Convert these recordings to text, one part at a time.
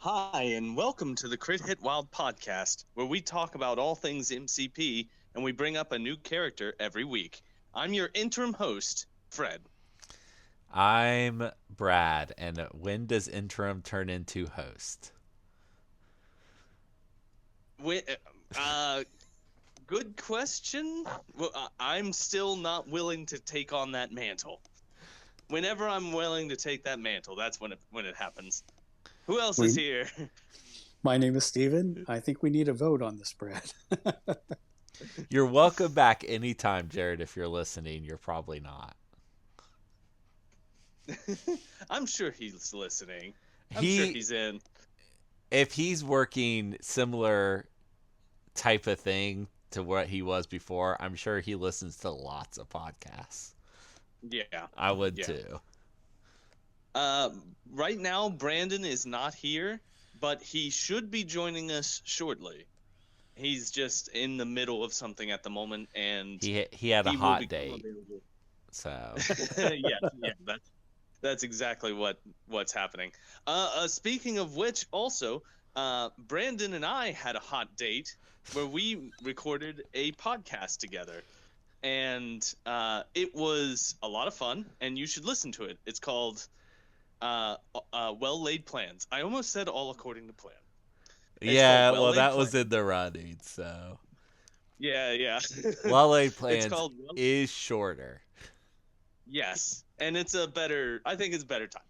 Hi, and welcome to the Crit Hit Wild podcast, where we talk about all things MCP and we bring up a new character every week. I'm your interim host, Fred. I'm Brad, and when does interim turn into host? Wi- uh, Good question. Well, I'm still not willing to take on that mantle. Whenever I'm willing to take that mantle, that's when it happens. Who else is We, here? my name is Steven. I think we need a vote on this, Brad. You're welcome back anytime, Jared, if you're listening. You're probably not. I'm sure he's listening. I'm sure He, he's in. if he's working similar type of thing to what he was before, I'm sure he listens to lots of podcasts. Yeah, I would yeah. too. Uh, right now, Brandon is not here, but he should be joining us shortly. He's just in the middle of something at the moment, and He had a he will hot become date, available. so Yeah, that's exactly what's happening. Speaking of which, also, Brandon and I had a hot date where we recorded a podcast together, and it was a lot of fun, and you should listen to it. It's called Well Laid Plans. I almost said All According to Plan. It's called yeah. Well Well, Laid that was Plans. in the running. So Yeah. well laid It's plans called is shorter. Yes, and I think it's a better time.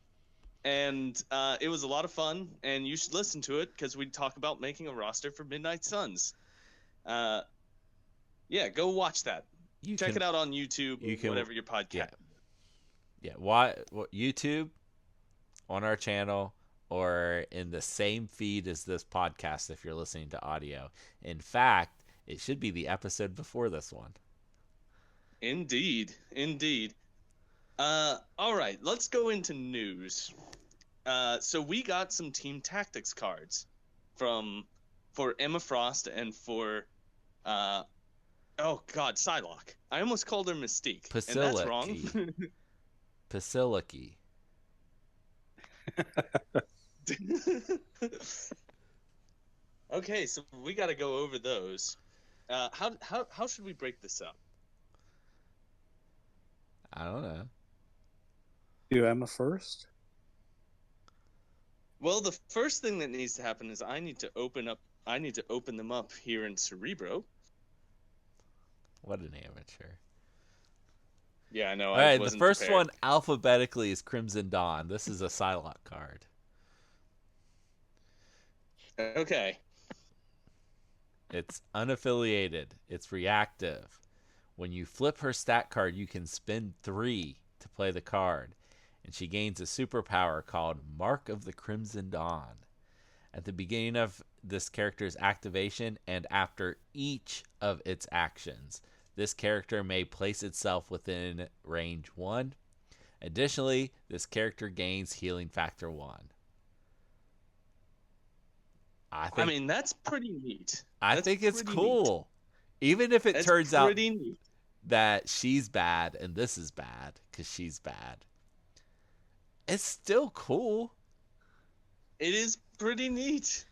And it was a lot of fun, and you should listen to it because we talk about making a roster for Midnight Suns. Uh, yeah, go watch that. You Check can it out on YouTube or you can whatever your podcast. yeah yeah. Why YouTube on our channel or in the same feed as this podcast if you're listening to audio. In fact, it should be the episode before this one. Indeed. All right, let's go into news. So we got some team tactics cards from for Emma Frost and for uh, oh God, Psylocke. I almost called her Mystique, and that's wrong. Pasiliki. Okay, so we got to go over those. How should we break this up? I don't know. Do Emma first? Well, the first thing that needs to happen is I need to open them up here in Cerebro. What an amateur. Yeah, I know. All I right, the wasn't first prepared. one alphabetically is Crimson Dawn. This is a Psylocke card. Okay. It's unaffiliated. It's reactive. When you flip her stat card, you can spend 3 to play the card, and she gains a superpower called Mark of the Crimson Dawn. At the beginning of this character's activation and after each of its actions, this character may place itself within range 1. Additionally, this character gains healing factor 1. I I think mean, that's pretty neat. I That's think it's pretty neat. cool. Even if it That's turns out pretty neat. that she's bad and this is bad because she's bad. It's still cool. It is pretty neat.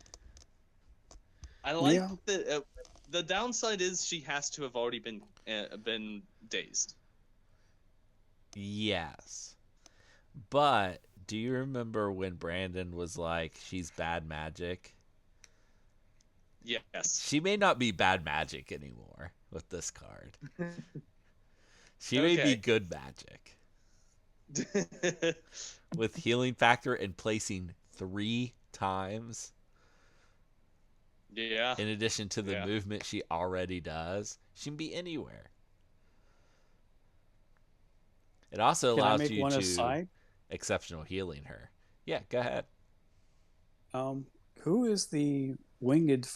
I like Yeah. that. The downside is she has to have already been dazed. Yes. But do you remember when Brandon was like, she's bad magic? Yes. She may not be bad magic anymore with this card. She may be Okay. good magic with healing factor and placing 3 times Yeah. in addition to the Yeah. movement she already does. She can be anywhere. It also Can I allows make you one to aside? exceptional healing her. Yeah, go ahead. Who is the winged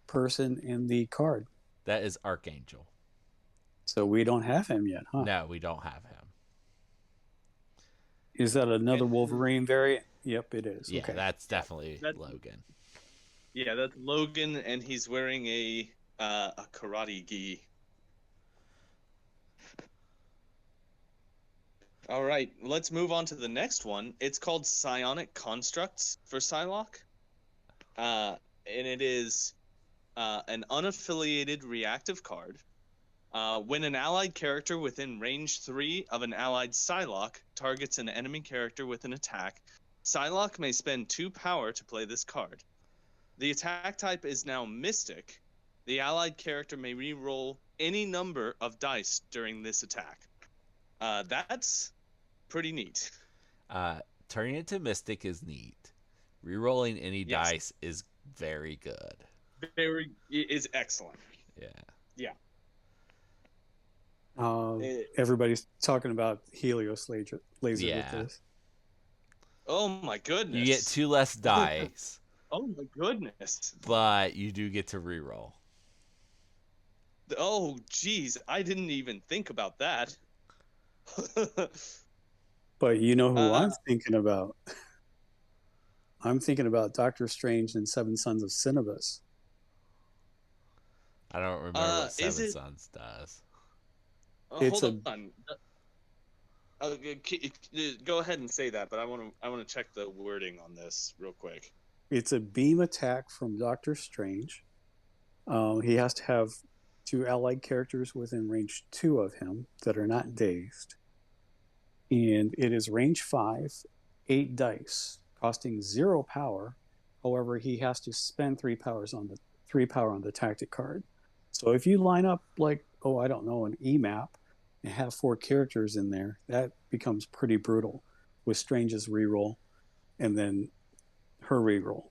person in the card? That is Archangel. So we don't have him yet, huh? No, we don't have him. Is that another Wolverine variant? Yep, it is. Yeah, Okay. that's definitely That's- Logan. Yeah, that's Logan, and he's wearing a karate gi. All right, let's move on to the next one. It's called Psionic Constructs for Psylocke. and it is an unaffiliated reactive card. When an allied character within range 3 of an allied Psylocke targets an enemy character with an attack, Psylocke may spend 2 power to play this card. The attack type is now Mystic. The allied character may re-roll any number of dice during this attack. That's pretty neat. Turning it to Mystic is neat. Rerolling any Yes. dice is very good. Is excellent. Yeah. Yeah. Everybody's talking about Helios laser Yeah. with this. Oh my goodness. You get 2 less dice, Oh my goodness. but you do get to reroll. Oh geez, I didn't even think about that. But you know who I'm thinking about? I'm thinking about Doctor Strange and Seven Sons of Sinibus. I don't remember what Seven Sons does. Hold on. Go ahead and say that, but I want to check the wording on this real quick. It's a beam attack from Doctor Strange. He has to have 2 allied characters within range 2 of him that are not dazed. And it is range 5, 8 dice, costing 0 power. However, he has to spend 3 power on the tactic card. So if you line up like, an E-map and have 4 characters in there, that becomes pretty brutal with Strange's reroll and then her reroll.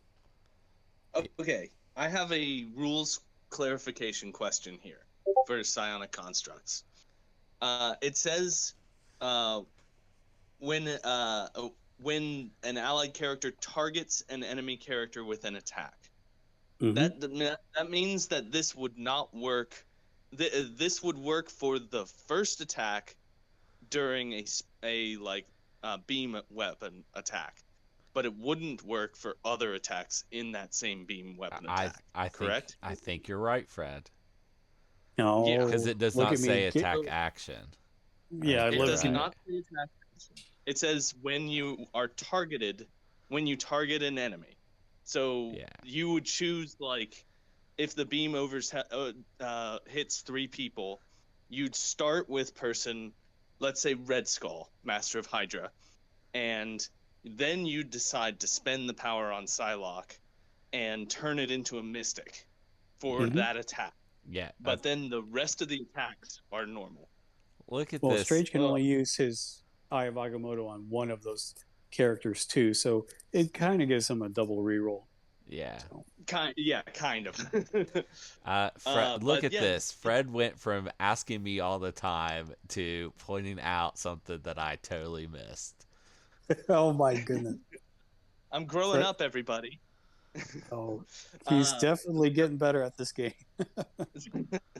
Okay, I have a rules clarification question here for psionic constructs. It says when an allied character targets an enemy character with an attack. Mm-hmm. That means that this would not work. This would work for the first attack during a beam weapon attack, but it wouldn't work for other attacks in that same beam weapon attack. Correct? I think you're right, Fred. No, because it does not say attack action. Yeah, it does not say attack action. It says when you target an enemy. So you would choose, like, if the beam hits 3 people, you'd start with person, let's say Red Skull, Master of Hydra, and then you'd decide to spend the power on Psylocke and turn it into a Mystic for that attack. Yeah. But then the rest of the attacks are normal. Look at this. Well, Strange can only use his Eye of Agamotto on one of those characters too, so it kind of gives him a double reroll. Yeah. So. Kind of. Fred, look at this. Fred went from asking me all the time to pointing out something that I totally missed. Oh my goodness. I'm growing up, everybody. Oh, he's definitely getting better at this game.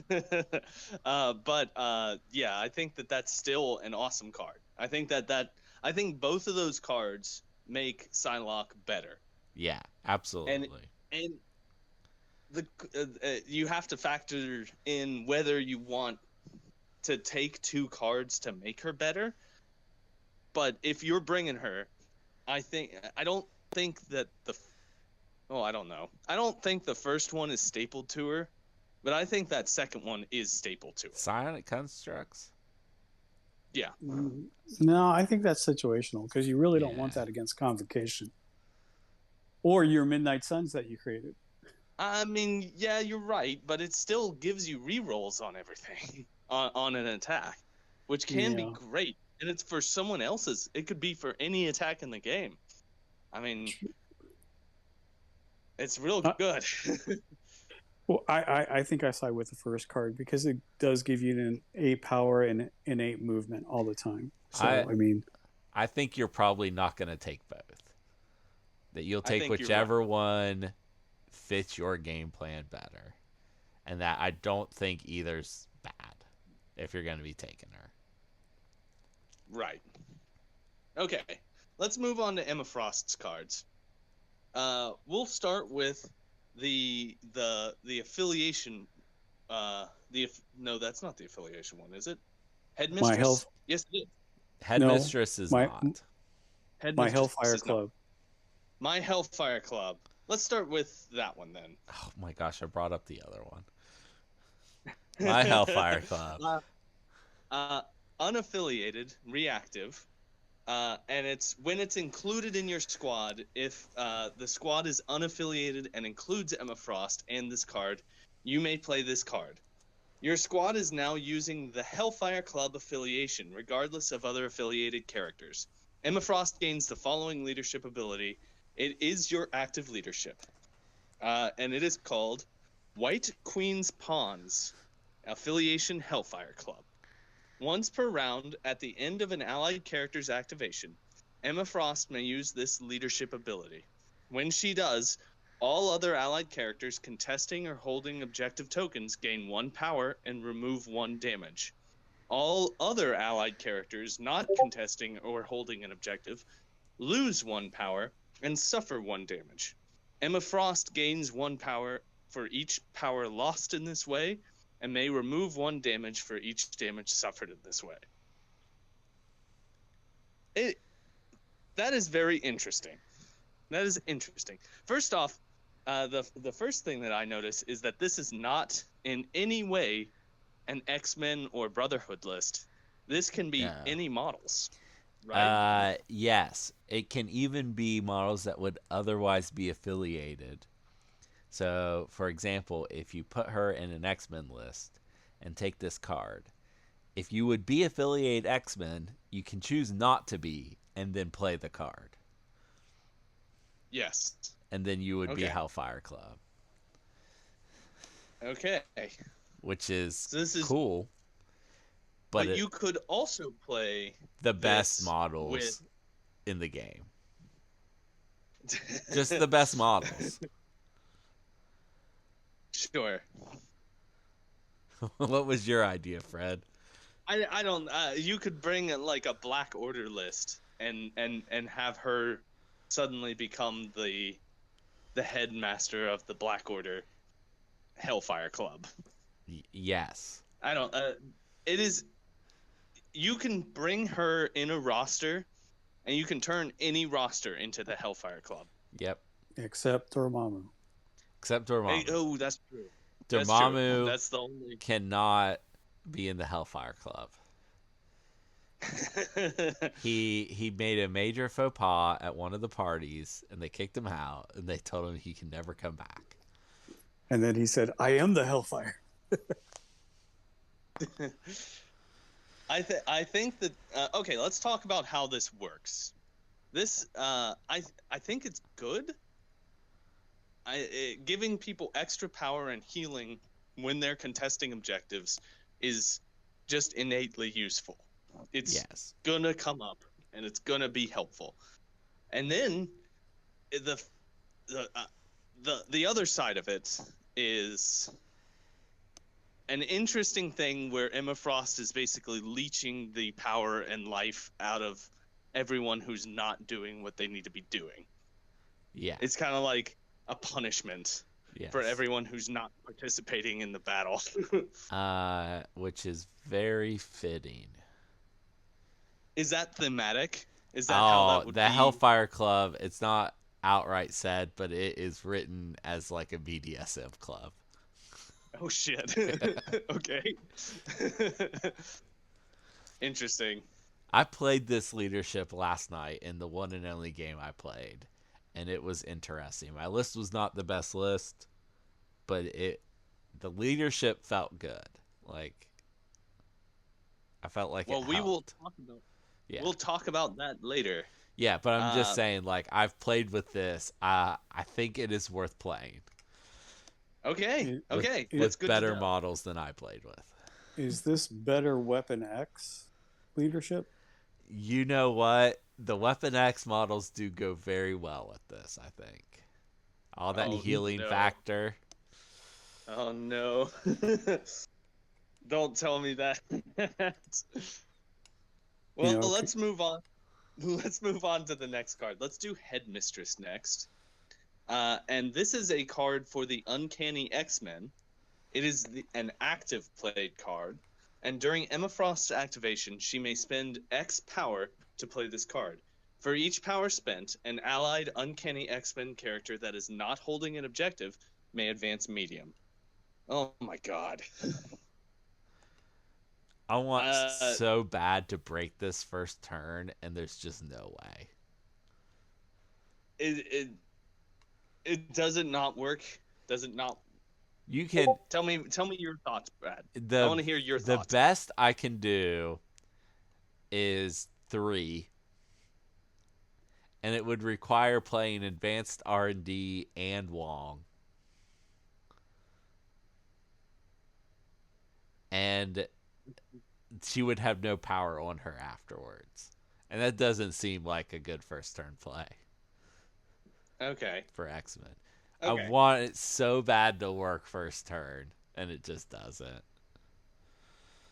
But I think that's still an awesome card. I think I think both of those cards make Psylocke better. Yeah, absolutely. And you have to factor in whether you want to take 2 cards to make her better. But if you're bringing her, I don't think the first one is stapled to her, but I think that second one is stapled to her. Psionic constructs? Yeah. No, I think that's situational because you really don't want that against Convocation. Or your Midnight Suns that you created. I mean, yeah, you're right, but it still gives you rerolls on everything on an attack, which can be great. And it's for someone else's. It could be for any attack in the game. I mean, it's real good. Well, I think I side with the first card because it does give you an 8 power and innate movement all the time. So, I think you're probably not going to take both. That you'll take whichever one fits your game plan better. And that I don't think either's bad if you're going to be taking her. Right. Okay. Let's move on to Emma Frost's cards. We'll start with the affiliation. No, that's not the affiliation one, is it? Headmistress? Yes, it is. Headmistress is not. My Hellfire Club. My Hellfire Club. let's start with that one then. Oh my gosh, I brought up the other one. My Hellfire Club. uh, Unaffiliated, reactive, and it's when it's included in your squad. If the squad is unaffiliated and includes Emma Frost and this card, you may play this card. Your squad is now using the Hellfire Club affiliation, regardless of other affiliated characters. Emma Frost gains the following leadership ability. It is your active leadership, and it is called White Queen's Pawns, affiliation Hellfire Club. Once per round, at the end of an allied character's activation, Emma Frost may use this leadership ability. When she does, all other allied characters contesting or holding objective tokens gain 1 power and remove 1 damage. All other allied characters not contesting or holding an objective lose 1 power and suffer 1 damage. Emma Frost gains 1 power for each power lost in this way, and may remove 1 damage for each damage suffered in this way. That is very interesting. That is interesting. First off, the first thing that I notice is that this is not in any way an X-Men or Brotherhood list. This can be any models, right? Yes. It can even be models that would otherwise be affiliated. So, for example, if you put her in an X-Men list and take this card, if you would be affiliated X-Men, you can choose not to be and then play the card. Yes. And then you would be Hellfire Club. Okay. Which is, cool. But you could also play the best models in the game. Just the best models. Sure. What was your idea, Fred? I don't. You could bring like a Black Order list and have her suddenly become the headmaster of the Black Order Hellfire Club. Yes. I don't. It is. You can bring her in a roster, and you can turn any roster into the Hellfire Club. Yep. Except Dormammu. Hey, oh, that's true. Dormammu that's the only cannot be in the Hellfire Club. he made a major faux pas at one of the parties, and they kicked him out, and they told him he can never come back. And then he said, "I am the Hellfire." I think that okay. Let's talk about how this works. This I think it's good. Giving people extra power and healing when they're contesting objectives is just innately useful. It's gonna come up and it's gonna be helpful. And then the other side of it is an interesting thing where Emma Frost is basically leeching the power and life out of everyone who's not doing what they need to be doing. Yeah. It's kind of like a punishment for everyone who's not participating in the battle. Which is very fitting. Is that thematic? Is that how that would be? The Hellfire Club, it's not outright said, but it is written as like a BDSM club. Oh, shit. Okay. Interesting. I played this leadership last night in the one and only game I played, and it was interesting. My list was not the best list, but the leadership felt good. Like, I felt like well, we will talk about we'll talk about that later. Yeah, but I'm just saying, like, I've played with this. I think it is worth playing. Okay. With better models than I played with. Is this better Weapon X leadership? You know what? The Weapon X models do go very well with this, I think. All that healing factor. Oh, no. Don't tell me that. Well, let's move on. Let's move on to the next card. Let's do Headmistress next. And this is a card for the Uncanny X-Men. It is an active played card. And during Emma Frost's activation, she may spend X power to play this card. For each power spent, an allied Uncanny X-Men character that is not holding an objective may advance medium. Oh my god. I want Uh, so bad to break this first turn, and there's just no way. it does it not work? Does it not? You can Tell me your thoughts, Brad. I the want to hear your the thoughts. best I can do is 3, and it would require playing advanced R&D and Wong. And she would have no power on her afterwards. And that doesn't seem like a good first turn play. Okay. For X-Men. Okay. I want it so bad to work first turn, and it just doesn't.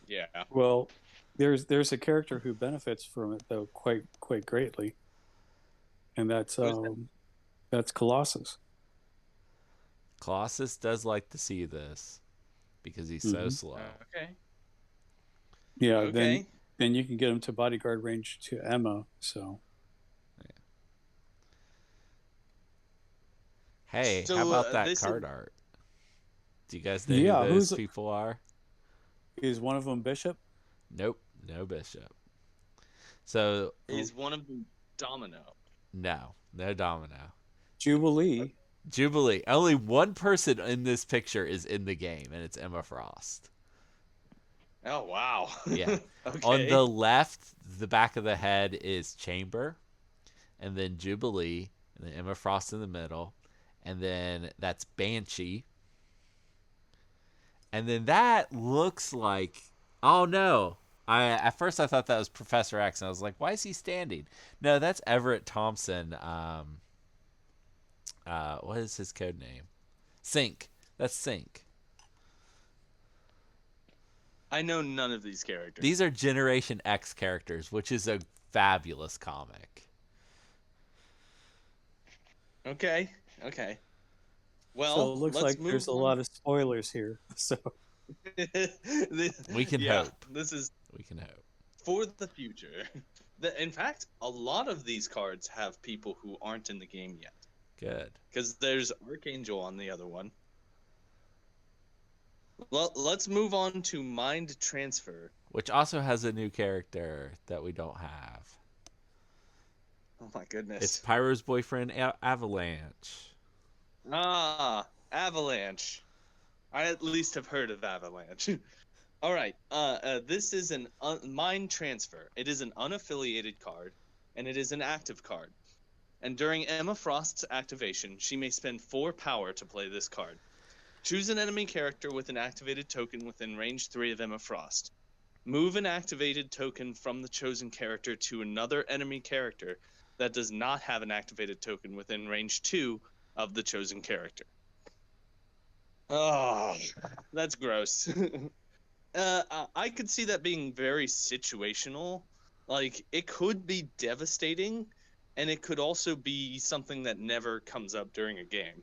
Yeah. Well, there's a character who benefits from it though quite greatly, and that's Colossus. Colossus does like to see this because he's so slow. Okay. Yeah. Okay. Then you can get him to bodyguard range to Emma. So. Hey, how about that card art? Do you guys know who those people are? Is one of them Bishop? Nope, no Bishop. So is one of them Domino? No Domino. Jubilee. Only one person in this picture is in the game, and it's Emma Frost. Oh wow. Yeah. Okay. On the left, the back of the head is Chamber, and then Jubilee, and then Emma Frost in the middle, and then that's Banshee. And then that looks like, oh no. At first I thought that was Professor X, and I was like, why is he standing? No, that's Everett Thompson. What is his code name? Sync. That's Sync. I know none of these characters. These are Generation X characters, which is a fabulous comic. Okay. Well, so it looks like there's a lot of spoilers here. So we can hope. We can hope for the future. In fact, a lot of these cards have people who aren't in the game yet. Good. Because there's Archangel on the other one. Well, let's move on to Mind Transfer, which also has a new character that we don't have. Oh my goodness! It's Pyro's boyfriend, Avalanche. Ah, Avalanche. I at least have heard of Avalanche. All right. This is an Mind Transfer. It is an unaffiliated card, and it is an active card. And during Emma Frost's activation, she may spend 4 power to play this card. Choose an enemy character with an activated token within range 3 of Emma Frost. Move an activated token from the chosen character to another enemy character that does not have an activated token within range 2 of the chosen character. Oh, that's gross. I could see that being very situational. Like, it could be devastating, and it could also be something that never comes up during a game.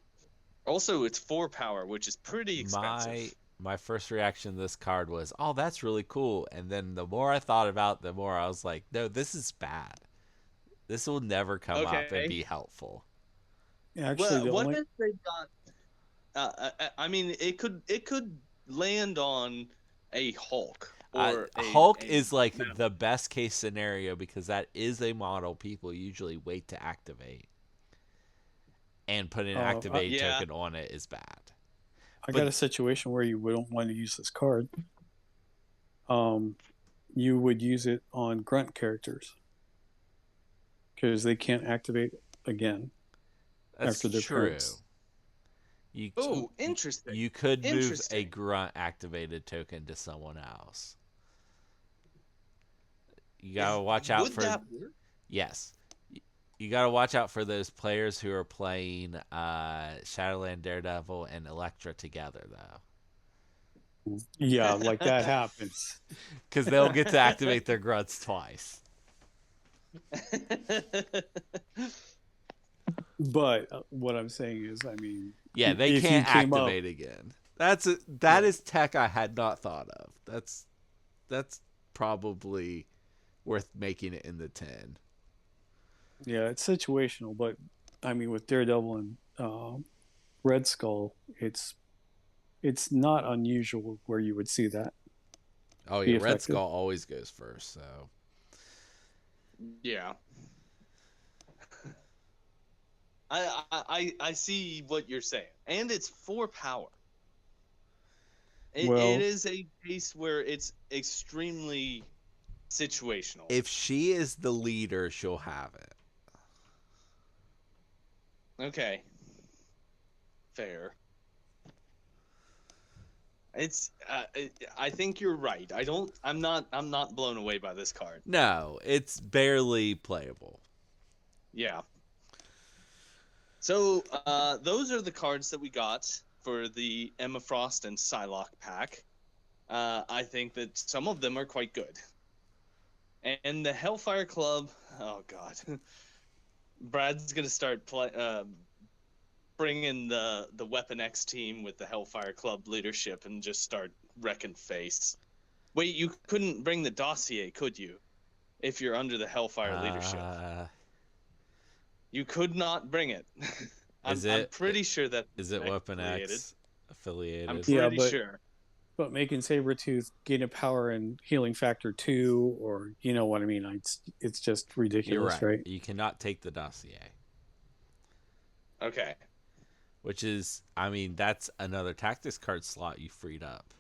Also, it's 4 power, which is pretty expensive. My first reaction to this card was, oh, that's really cool. And then the more I thought about it, the more I was like, no, this is bad. This will never come up and be helpful. Actually, what if they got... I mean, it could land on a Hulk. Or Hulk is like the best case scenario because that is a model people usually wait to activate. And putting an activated token on it is bad. I got a situation where you wouldn't want to use this card. You would use it on grunt characters because they can't activate again after their turns. Interesting. You could move a grunt activated token to someone else. You gotta watch out for. That work? Yes. You got to watch out for those players who are playing Shadowland Daredevil and Elektra together, though. Yeah, like that happens. Because they'll get to activate their grunts twice. But what I'm saying is, I mean... Yeah, they can't activate again. That is tech I had not thought of. That's probably worth making it in the 10. Yeah, it's situational, but I mean, with Daredevil and Red Skull, it's not unusual where you would see that Oh yeah, be Red effective. Skull always goes first. So Yeah. I see what you're saying, and it's 4 power. It Well, is a case where it's extremely situational. if she is the leader, she'll have it. Okay, fair. It's I think you're right. I'm not blown away by this card. No, it's barely playable. Yeah. So those are the cards that we got for the Emma Frost and Psylocke pack. I think that some of them are quite good. And the Hellfire Club, oh god, Brad's gonna start bringing the Weapon X team with the Hellfire Club leadership and just start wrecking face. Wait, you couldn't bring the dossier, could you? If you're under the Hellfire leadership, Uh, you could not bring it. is I'm it pretty sure that is it Weapon affiliated. X I'm affiliated? yeah, pretty sure. but making Sabretooth gain a power and healing factor 2, or you know what I mean? It's just You're ridiculous, right. right? You cannot take the dossier, Okay. which is, I mean, that's another tactics card slot you freed up.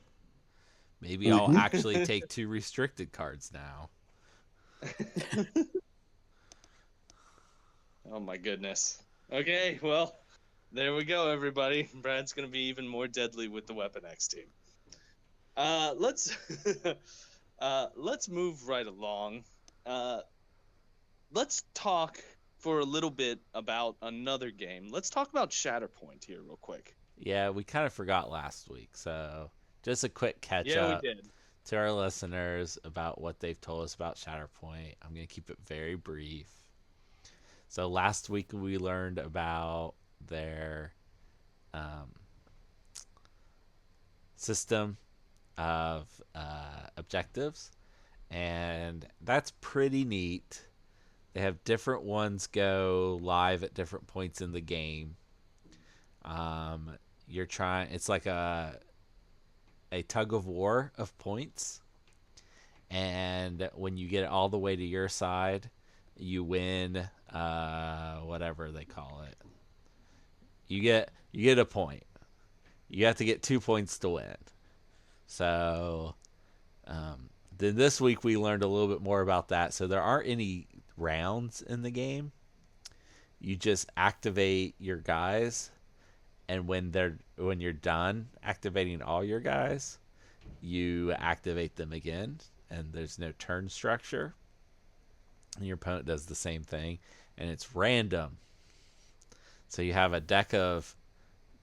Maybe I'll Hmm. actually take 2 restricted cards now. Oh my goodness. Okay, well, there we go, everybody. Brad's gonna be even more deadly with the Weapon X team. Let's let's move right along. Uh, let's talk for a little bit about another game. Let's talk about Shatterpoint here, real quick. Yeah, we kind of forgot last week, so just a quick catch Yeah, we up did. to our listeners about what they've told us about Shatterpoint. I'm going to keep it very brief. So last week we learned about their um, system of objectives, and that's pretty neat. They have different ones go live at different points in the game. You're trying. It's like a tug of war of points, and when you get it all the way to your side, you win. Whatever they call it. You get a point. You have to get 2 points to win. So then this week we learned a little bit more about that. So there aren't any rounds in the game. You just activate your guys, and when you're done activating all your guys, you activate them again, and there's no turn structure. And your opponent does the same thing, and it's random. So you have a deck of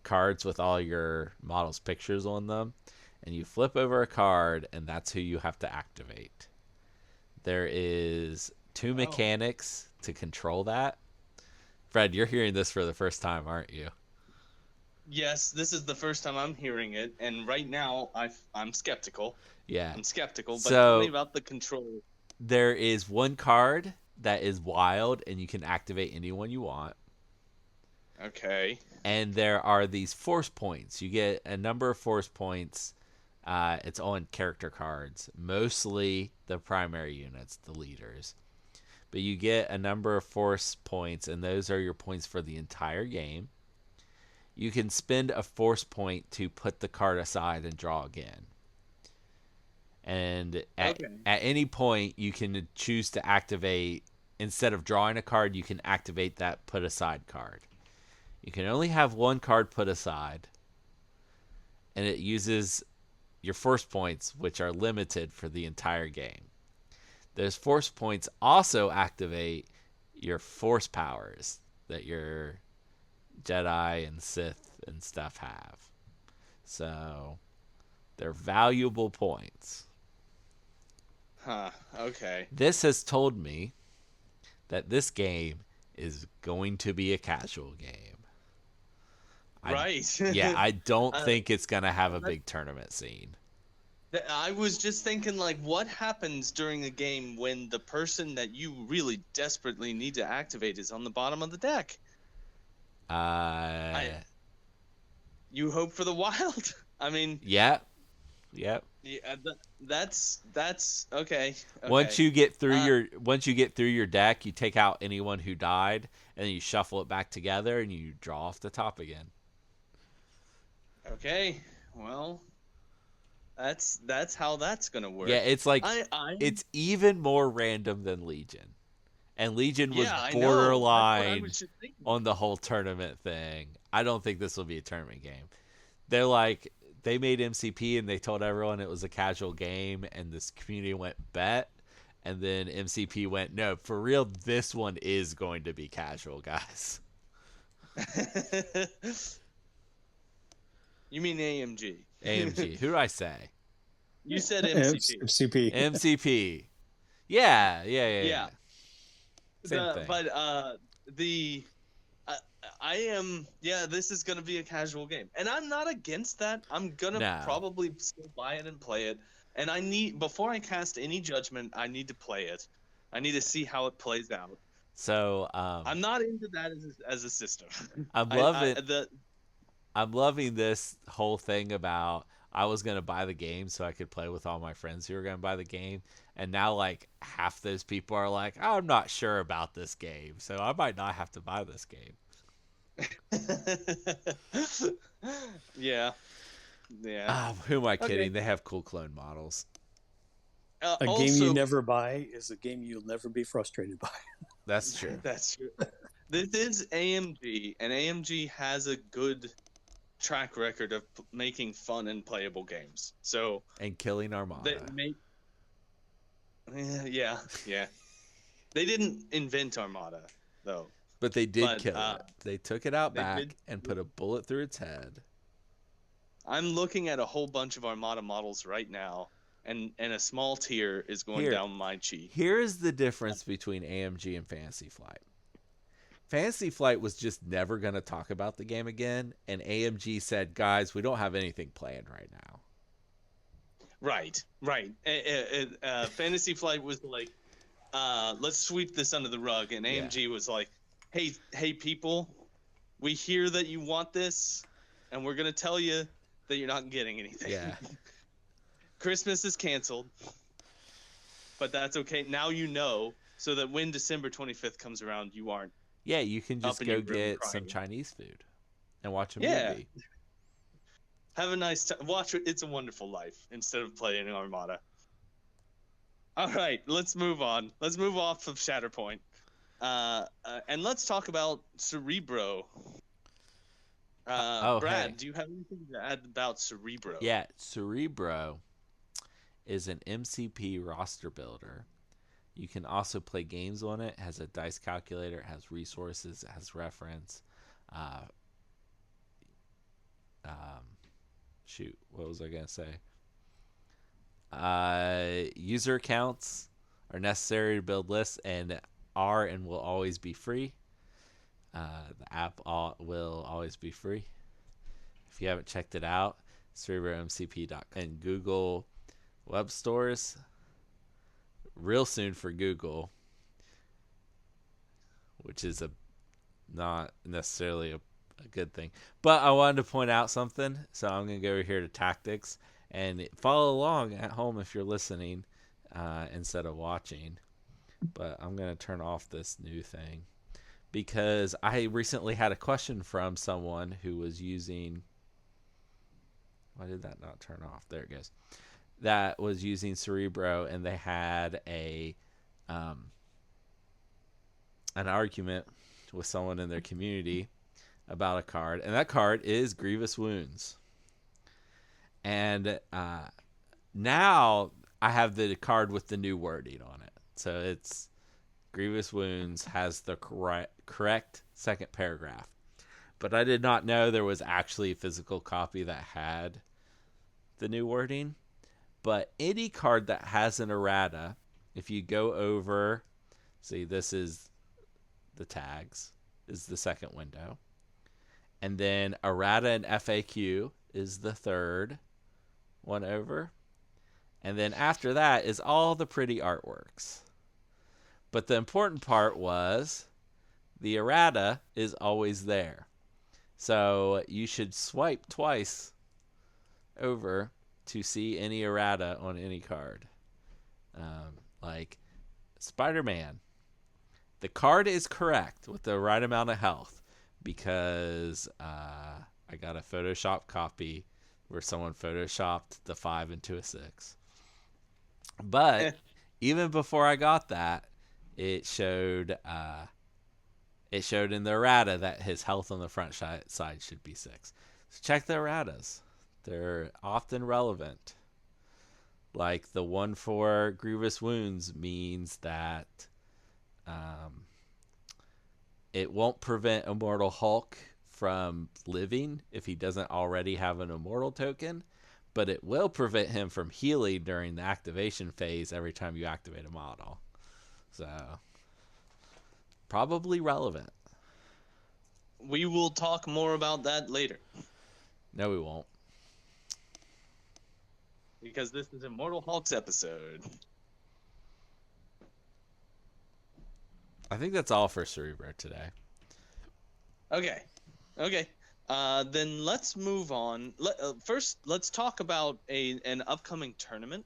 cards with all your models' pictures on them, and you flip over a card, and that's who you have to activate. There is 2 Oh. mechanics to control that. Fred, you're hearing this for the first time, aren't you? Yes, this is the first time I'm hearing it, and right now I'm skeptical. Yeah. I'm skeptical, but tell me So about the control. there is one card that is wild, and you can activate anyone you want. Okay. And there are these force points. You get a number of force points. It's on character cards, mostly the primary units, the leaders. But you get a number of force points, and those are your points for the entire game. You can spend a force point to put the card aside and draw again. And at any point, you can choose to activate, instead of drawing a card, you can activate that put aside card. You can only have one card put aside, and it uses your force points, which are limited for the entire game. Those force points also activate your force powers that your Jedi and Sith and stuff have. So they're valuable points. Huh. Okay. This has told me that this game is going to be a casual game. Right. Yeah, I don't Uh, think it's going to have a that, big tournament scene. I was just thinking, like, what happens during a game when the person that you really desperately need to activate is on the bottom of the deck? I Uh, You hope for the wild. I mean, yep, yep. yeah, that's okay. Once Okay. you get through Uh, your deck, you take out anyone who died, and then you shuffle it back together, and you draw off the top again. okay. Well, that's how that's gonna Yeah, work. it's like I it's even more random than Legion, and Legion was Yeah, I know. That's what I borderline was just thinking. on the whole tournament thing. I don't think this will be a tournament game. They're like they made MCP and they told everyone it was a casual game, and this community went bet, and then MCP went no, for real. This one is going to be casual, guys. You mean AMG? AMG. Who do I say? You said MCP. MCP. MCP. Yeah, yeah, yeah, yeah. Yeah. Same The thing. but the I, I am yeah, this is gonna be a casual game, and I'm not against that. I'm gonna No. probably still buy it and play it. And I need before I cast any judgment, I need to play it. I need to see how it plays out. So I'm not into that as a system. I'm I loving the I'm loving this whole thing about I was gonna buy the game so I could play with all my friends who were gonna buy the game, and now like half those people are like, oh, I'm not sure about this game, so I might not have to buy this game. yeah, yeah. Who am I Okay. kidding? They have cool clone models. A game you Also, never buy is a game you'll never be frustrated by. That's true. that's true. This is AMG, and AMG has a good track record of making fun and playable games. So And killing they Armada. make, yeah, yeah. They didn't invent Armada though, But they did but kill it. They took it out they did. back and put a bullet through its head. I'm looking at a whole bunch of Armada models right now, and a small tear is going Here, down my cheek. here's the difference between AMG and Fantasy Flight. Fantasy Flight was just never going to talk about the game again, and AMG said, guys, we don't have anything planned right now. Right, right. Fantasy Flight was like, let's sweep this under the rug, and AMG was like, hey, people, we hear that you want this, and we're gonna tell you that you're not getting anything. Yeah. Christmas is canceled, but that's okay. Now you know, so that when December 25th comes around, you aren't. Yeah, you can just in go your room get crying. some Chinese food and watch a Yeah. movie. Have a nice time. Watch It's a Wonderful Life instead of playing Armada. All right, let's move on. Let's move off of Shatterpoint, and let's talk about Cerebro. Brad, hey. do you have anything to add about Cerebro? Yeah, Cerebro is an MCP roster builder. You can also play games on it. It has a dice calculator. It has resources. It has reference. Uh, shoot, what was I going to say? User accounts are necessary to build lists and are and will always be free. The app will always be free. If you haven't checked it out, CerebroMCP.com and Google web stores real soon for Google, which is not necessarily a good thing. But I wanted to point out something, so I'm going to go over here to tactics and follow along at home if you're listening instead of watching. But I'm going to turn off this new thing because I recently had a question from someone who was using. Why did that not turn off? There it goes. That was using Cerebro, and they had an argument with someone in their community about a card, and that card is Grievous Wounds. And now I have the card with the new wording on it. So it's Grievous Wounds has the correct second paragraph. But I did not know there was actually a physical copy that had the new wording. But any card that has an errata, if you go over, see, this is the tags, is the second window. And then errata and FAQ is the third one over. And then after that is all the pretty artworks. But the important part was the errata is always there. So you should swipe twice over to see any errata on any card. Like Spider-Man. The card is correct with the right amount of health because I got a Photoshop copy where someone photoshopped the 5 into a 6. But even before I got that, it showed in the errata that his health on the front side should be 6. So check the erratas. They're often relevant. Like the one for grievous wounds means that it won't prevent Immortal Hulk from living if he doesn't already have an Immortal token, but it will prevent him from healing during the activation phase every time you activate a model. So, probably relevant. We will talk more about that later. No, we won't. Because this is Immortal Hulk's episode. I think that's all for Cerebro today. Okay. Then let's move on. First, let's talk about an upcoming tournament.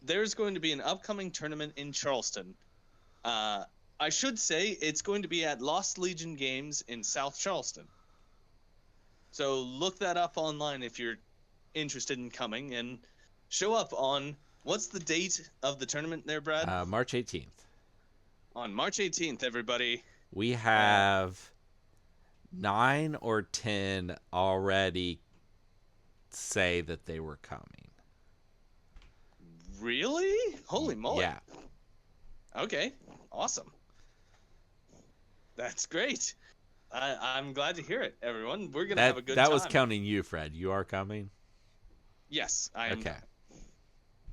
There's going to be an upcoming tournament in Charleston. I should say it's going to be at Lost Legion Games in South Charleston. So look that up online if you're interested in coming, and show up on, what's the date of the tournament there, Brad? March 18th. On March 18th, everybody. We have 9 or 10 already say that they were coming. Really? Holy moly. Yeah. Okay. Awesome. That's great. I'm glad to hear it, everyone. We're going to have a good time. That was counting you, Fred. You are coming? Yes, I am. Okay.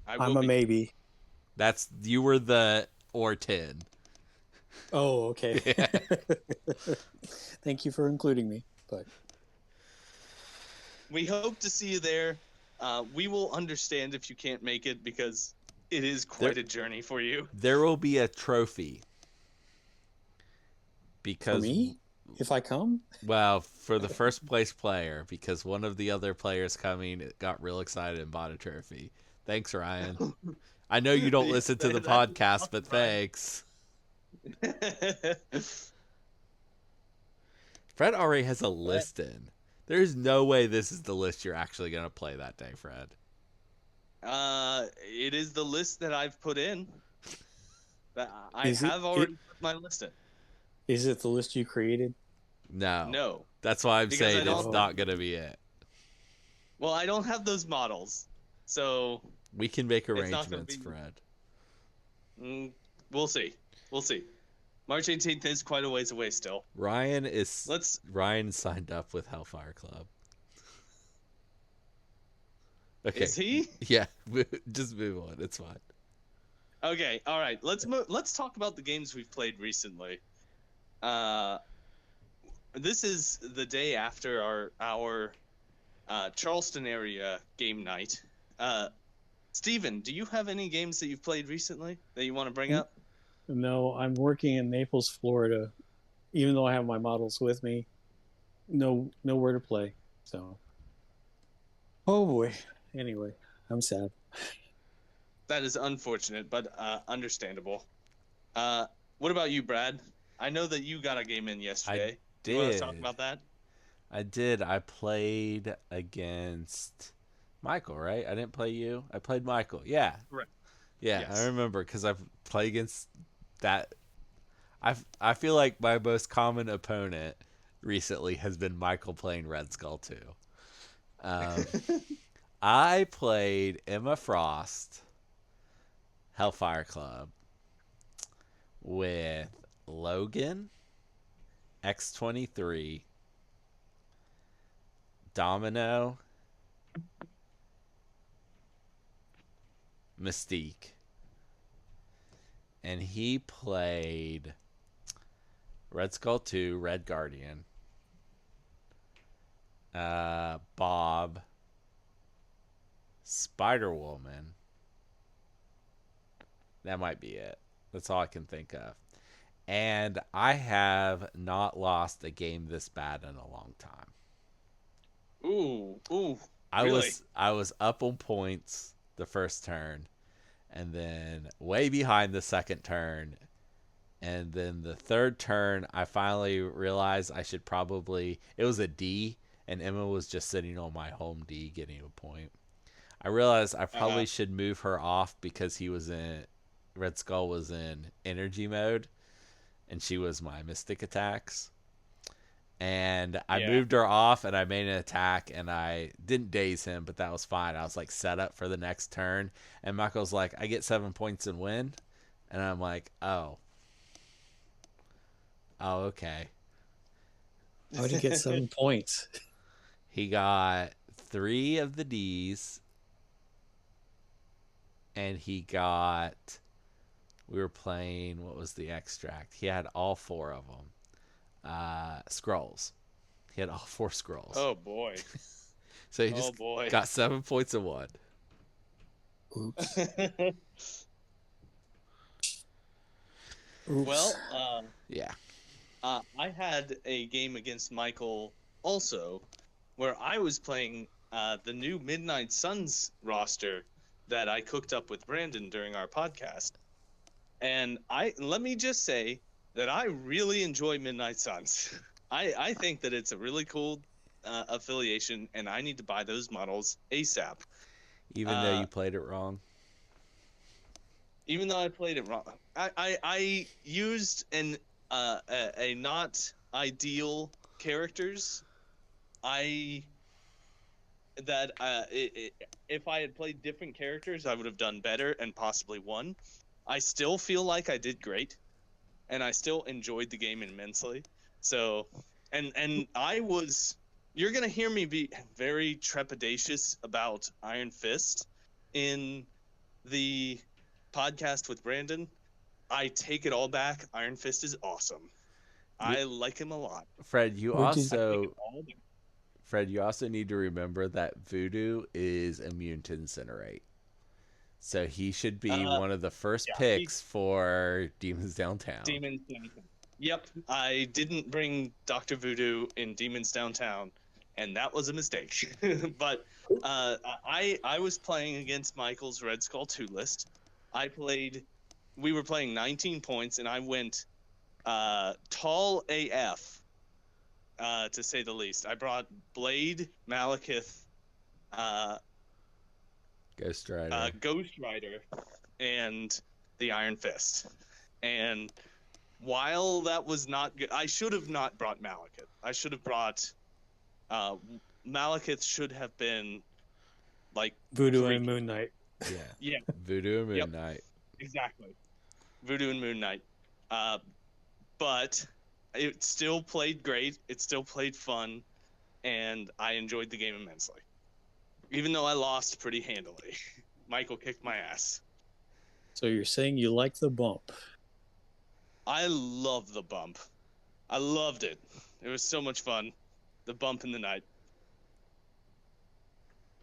I'm a maybe. You were the or 10. Oh, okay. Yeah. Thank you for including me. But we hope to see you there. We will understand if you can't make it because it is quite a journey for you. There will be a trophy. Because for me? If I come? Well, for the first place player, because one of the other players coming got real excited and bought a trophy. Thanks, Ryan. I know you don't listen to the podcast, but thanks. Fred already has a list in. There's no way this is the list you're actually going to play that day, Fred. It is the list that I've put in. I have already put my list in. Is it the list you created? No. That's why I'm saying it's not going to be it. Well, I don't have those models, so we can make arrangements, Fred. We'll see. March 18th is quite a ways away still. Ryan signed up with Hellfire Club. Okay. Is he? Yeah. Just move on. It's fine. Okay. All right. Let's talk about the games we've played recently. This is the day after our Charleston area game night. Steven, do you have any games that you've played recently that you want to bring up? No, I'm working in Naples, Florida. Even though I have my models with me, nowhere to play. So, oh boy. Anyway, I'm sad. That is unfortunate, but understandable. What about you, Brad? I know that you got a game in yesterday. I did. You want to talk about that? I did. I played against Michael, right? I didn't play you. I played Michael. Yeah. Correct. Yeah, Yes. I remember because I've played against that. I feel like my most common opponent recently has been Michael playing Red Skull 2. I played Emma Frost, Hellfire Club, with Logan, X-23, Domino, Mystique. And he played Red Skull 2, Red Guardian, Bob, Spider-Woman. That might be it. That's all I can think of. And I have not lost a game this bad in a long time. Ooh, I really? was up on points the first turn, and then way behind the second turn, and then the third turn I finally realized I should probably, it was a D, and Emma was just sitting on my home D getting a point. I realized I probably should move her off because Red Skull was in energy mode, and she was my Mystic attacks. And I Yeah. moved her off, and I made an attack, and I didn't daze him, but that was fine. I was like set up for the next turn, and Michael's like, I get 7 points and win, and I'm like, oh, okay. How did he get 7 points? He got 3 of the D's, and he got. We were playing, what was the extract? He had all 4 of them. Scrolls. He had all 4 scrolls. Oh boy. So he just got 7 points and won. Oops. Well, yeah. I had a game against Michael also, where I was playing the new Midnight Suns roster that I cooked up with Brandon during our podcast. And let me just say that I really enjoy Midnight Suns. I think that it's a really cool affiliation, and I need to buy those models ASAP. Even though you played it wrong? Even though I played it wrong. I used a not ideal characters. If I had played different characters, I would have done better and possibly won. I still feel like I did great, and I still enjoyed the game immensely. So, and you're gonna hear me be very trepidatious about Iron Fist in the podcast with Brandon. I take it all back. Iron Fist is awesome. I like him a lot. Fred, you also need to remember that Voodoo is immune to Incinerate. So he should be one of the first picks for Demons Downtown. Yep, I didn't bring Dr. Voodoo in Demons Downtown, and that was a mistake. But I was playing against Michael's Red Skull 2 list. We were playing 19 points, and I went tall AF, to say the least. I brought Blade, Malekith, Ghost Rider, and the Iron Fist. And while that was not good, I should have not brought Malekith. I should have brought Malekith should have been like Voodoo and Moon Knight. Yeah. Voodoo and Moon Knight. Exactly. Voodoo and Moon Knight. But it still played great. It still played fun, and I enjoyed the game immensely. Even though I lost pretty handily. Michael kicked my ass. So you're saying you like the bump? I love the bump. I loved it. It was so much fun. The bump in the night.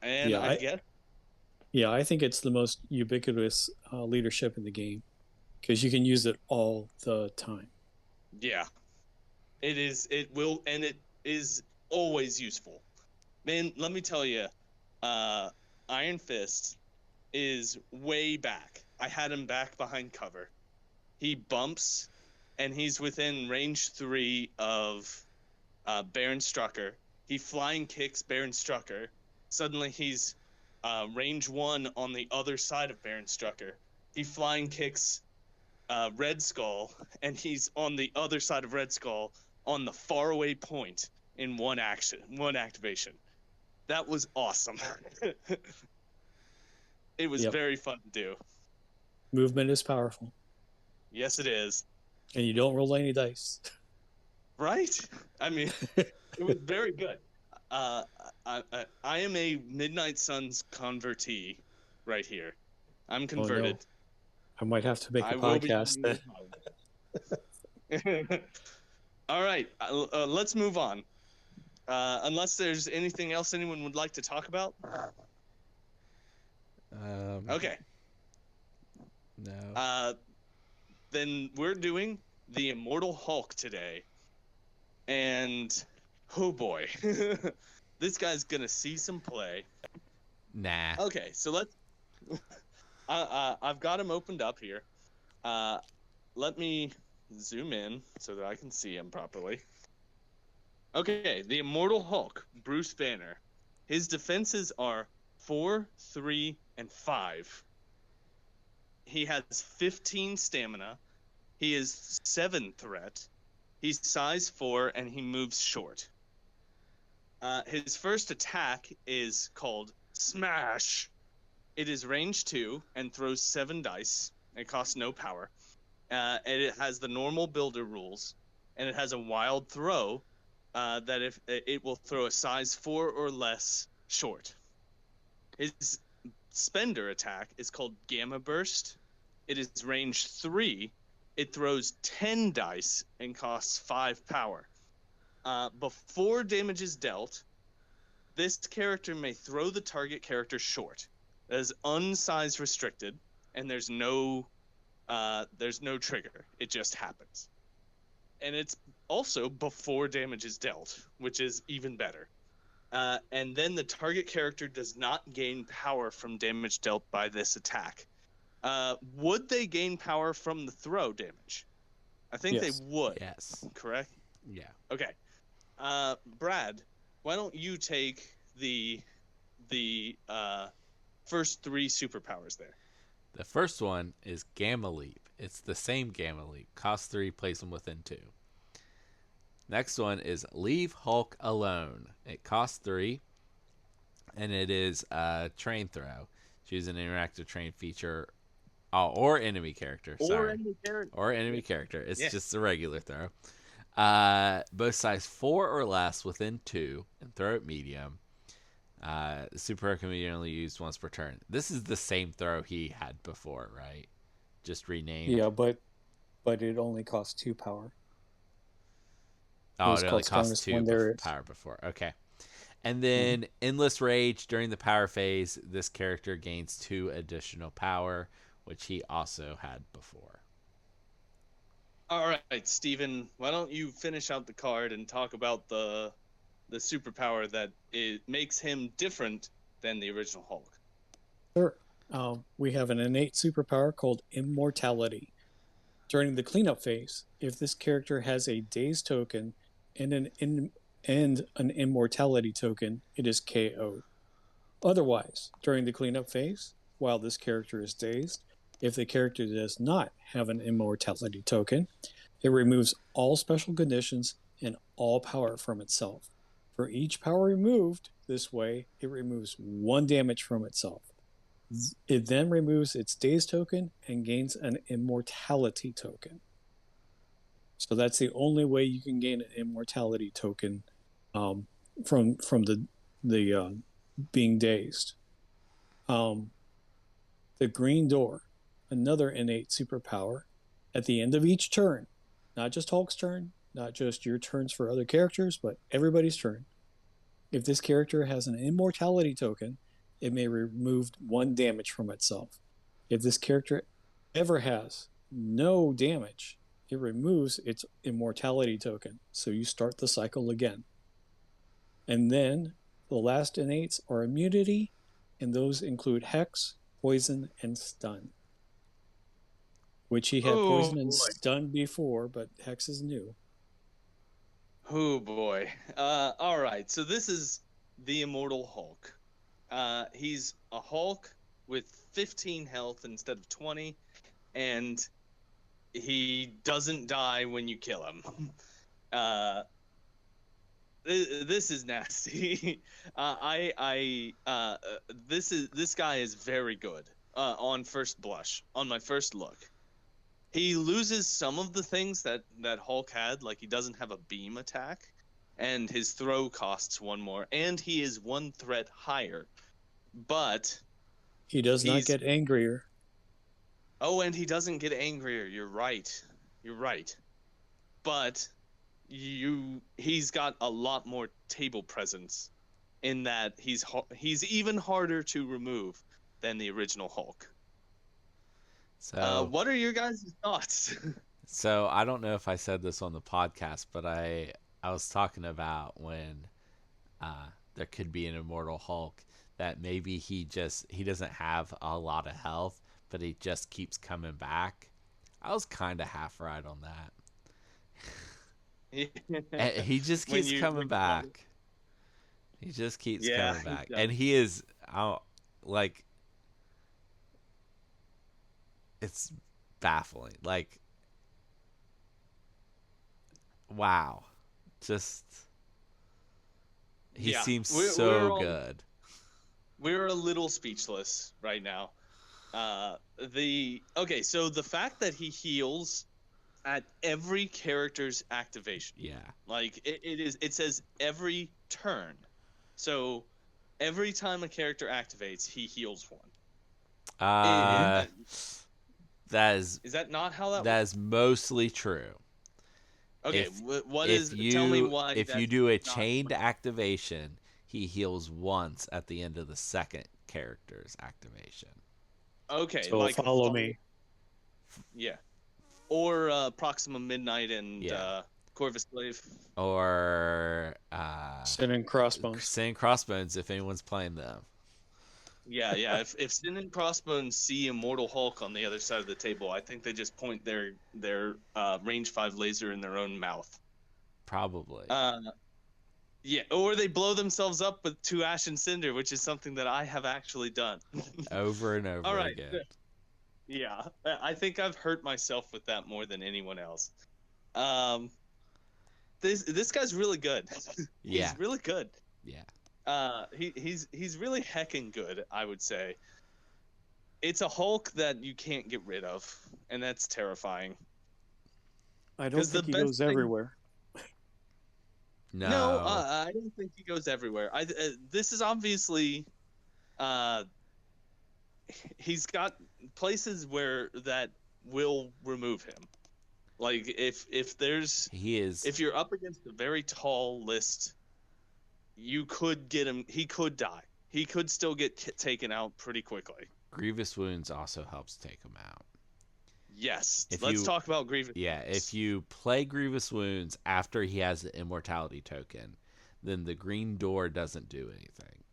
And I guess. Yeah, I think it's the most ubiquitous leadership in the game because you can use it all the time. Yeah. It is. It will, and it is always useful. Man, let me tell you, Iron Fist is way back. I had him back behind cover. He bumps, and he's within range 3 of Baron Strucker. He flying kicks Baron Strucker. Suddenly he's range 1 on the other side of Baron Strucker. He flying kicks Red Skull, and he's on the other side of Red Skull on the faraway point in one activation. That was awesome. It was very fun to do. Movement is powerful. Yes, it is. And you don't roll any dice. Right? I mean, it was very good. I am a Midnight Suns convertee right here. I'm converted. Oh, no. I might have to make a podcast then. All right. Let's move on. Unless there's anything else anyone would like to talk about. Okay. No. Then we're doing the Immortal Hulk today. And oh boy. This guy's gonna see some play. Nah. Okay, so let's I've got him opened up here. Let me zoom in so that I can see him properly. Okay, the Immortal Hulk, Bruce Banner. His defenses are 4, 3, and 5. He has 15 stamina. He is 7 threat. He's size 4, and he moves short. His first attack is called Smash. It is range 2 and throws 7 dice. It costs no power. And it has the normal builder rules, and it has a wild throw that if it will throw a size 4 or less short. His spender attack is called Gamma Burst. It is range 3. It throws 10 dice and costs 5 power. Before damage is dealt, this character may throw the target character short. That is unsize restricted, and there's no trigger. It just happens. And it's also before damage is dealt, which is even better. And then the target character does not gain power from damage dealt by this attack. Would they gain power from the throw damage? I think Yes. they would. Yes. Correct? Yeah. Okay. Brad, why don't you take the first 3 superpowers there? The first one is Gamma Leap. It's the same Gamma Leap. Cost 3, place them within 2. Next one is Leave Hulk Alone. It costs 3, and it is a train throw. Choose an interactive train feature or enemy character. Sorry. Or enemy character. It's just a regular throw. Both size 4 or less within 2, and throw it medium. The super can be only used once per turn. This is the same throw he had before, right? Just renamed. Yeah, but it only costs 2 power. Oh, was it only called costs strongest 2 when there is. power before. Okay. And then Endless Rage during the power phase, this character gains 2 additional power, which he also had before. All right, Steven, why don't you finish out the card and talk about the superpower that it makes him different than the original Hulk? Sure. We have an innate superpower called Immortality. During the cleanup phase, if this character has a Daze token and an Immortality token, it is KO'd. Otherwise, during the cleanup phase, while this character is dazed, if the character does not have an Immortality token, it removes all special conditions and all power from itself. For each power removed this way, it removes 1 damage from itself. It then removes its Daze token and gains an Immortality token. So that's the only way you can gain an Immortality token from the being dazed. The Green Door, another innate superpower. At the end of each turn, not just Hulk's turn, not just your turns for other characters, but everybody's turn. If this character has an Immortality token, it may remove 1 damage from itself. If this character ever has no damage, it removes its Immortality token. So you start the cycle again. And then the last innates are immunity, and those include Hex, Poison, and Stun. Which he had Poison and Stun before, but Hex is new. Oh boy. All right, so this is the Immortal Hulk. He's a Hulk with 15 health instead of 20, and he doesn't die when you kill him. This is nasty. This guy is very good on first blush. On my first look, he loses some of the things that Hulk had, like he doesn't have a beam attack, and his throw costs 1 more, and he is 1 threat higher. But he does not get angrier. Oh, and he doesn't get angrier. You're right. But he's got a lot more table presence in that he's even harder to remove. than the original Hulk. So, What are your guys' thoughts? so I don't know if I said this on the podcast, but I was talking about when there could be an Immortal Hulk, that maybe he doesn't have a lot of health, but he just keeps coming back. I was kind of half right on that. He just When keeps you coming back. He just keeps Yeah, coming he back, does. and he is like, it's baffling. Like, wow, just he Yeah, seems we're so all good. we're a little speechless right now. So the fact that he heals at every character's activation, Yeah. like it says every turn. So every time a character activates, he heals one. Uh, that is Is that not how that that works? is mostly true. Okay, If what if is? Tell me you why if you that's do a not. chained activation, he heals once at the end of the second character's activation. Okay, So like follow me. Yeah, or Proxima Midnight and Yeah. Corvus Glaive. Or Sin and Crossbones. Sin Crossbones if anyone's playing them. Yeah. If Sin and Crossbones see Immortal Hulk on the other side of the table, I think they just point their range 5 laser in their own mouth. Probably. Yeah, or they blow themselves up with 2 Ash and Cinder, which is something that I have actually done. Over and over All right. again. Yeah, I think I've hurt myself with that more than anyone else. This guy's really good. Yeah. He's really good. Yeah. He's really heckin' good, I would say. It's a Hulk that you can't get rid of, and that's terrifying. I don't think he goes everywhere. No. I don't think he goes everywhere. This is obviously, he's got places where that will remove him. Like if you're up against a very tall list, you could get him. He could die. He could still get taken out pretty quickly. Grievous Wounds also helps take him out. Yes. Let's talk about Grievous Yeah, Wounds. if you play Grievous Wounds after he has the immortality token, then the green door doesn't do anything.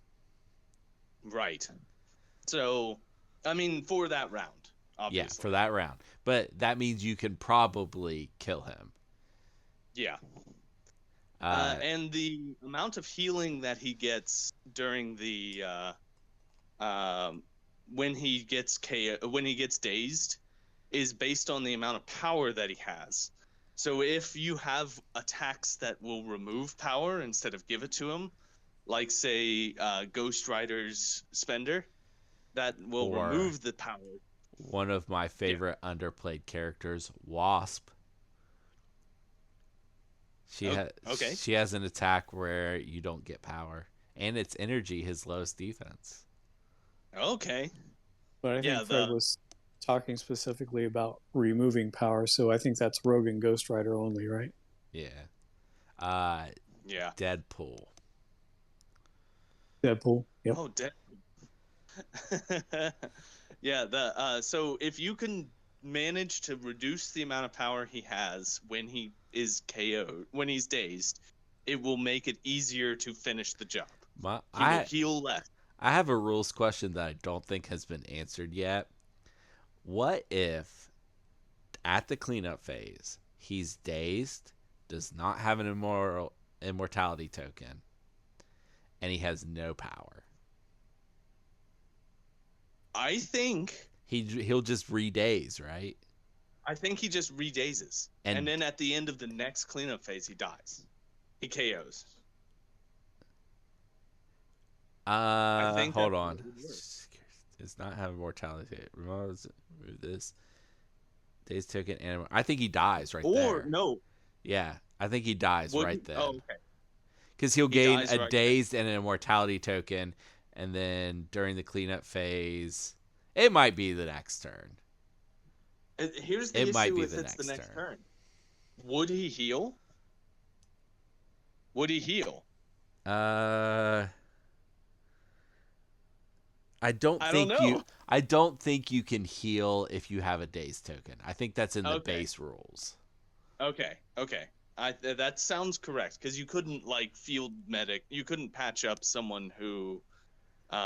Right. So, I mean, for that round, obviously. Yeah, for that round. But that means you can probably kill him. Yeah. And the amount of healing that he gets during the when he gets dazed is based on the amount of power that he has. So if you have attacks that will remove power instead of give it to him, like say Ghost Rider's Spender, that will remove the power. One of my favorite underplayed characters, Wasp. She has an attack where you don't get power, and it's energy, his lowest defense. Okay. But I think Fred was talking specifically about removing power, so I think that's Rogue and Ghost Rider only, right? Yeah. Yeah. Deadpool. Yep. Oh, Deadpool. Yeah. So if you can manage to reduce the amount of power he has when he is KO'd, when he's dazed, it will make it easier to finish the job. He will heal less. I have a rules question that I don't think has been answered yet. What if at the cleanup phase he's dazed, does not have an immortality token, and he has no power? I think he'll just re-daze, right? I think he just re-dazes. And then at the end of the next cleanup phase, he dies. He KOs. I think hold on. Does not have immortality. Remove this. Daze token and I think he dies right there. Or no. Yeah, I think he dies right then. Oh, okay. Because he'll gain a dazed and an immortality token, and then during the cleanup phase, it might be the next turn. Here's the issue with it's the next turn. Would he heal? I don't I don't think you. know. I don't think you can heal if you have a daze token. I think that's in the Okay. base rules. Okay. That sounds correct because you couldn't like field medic. You couldn't patch up someone who Is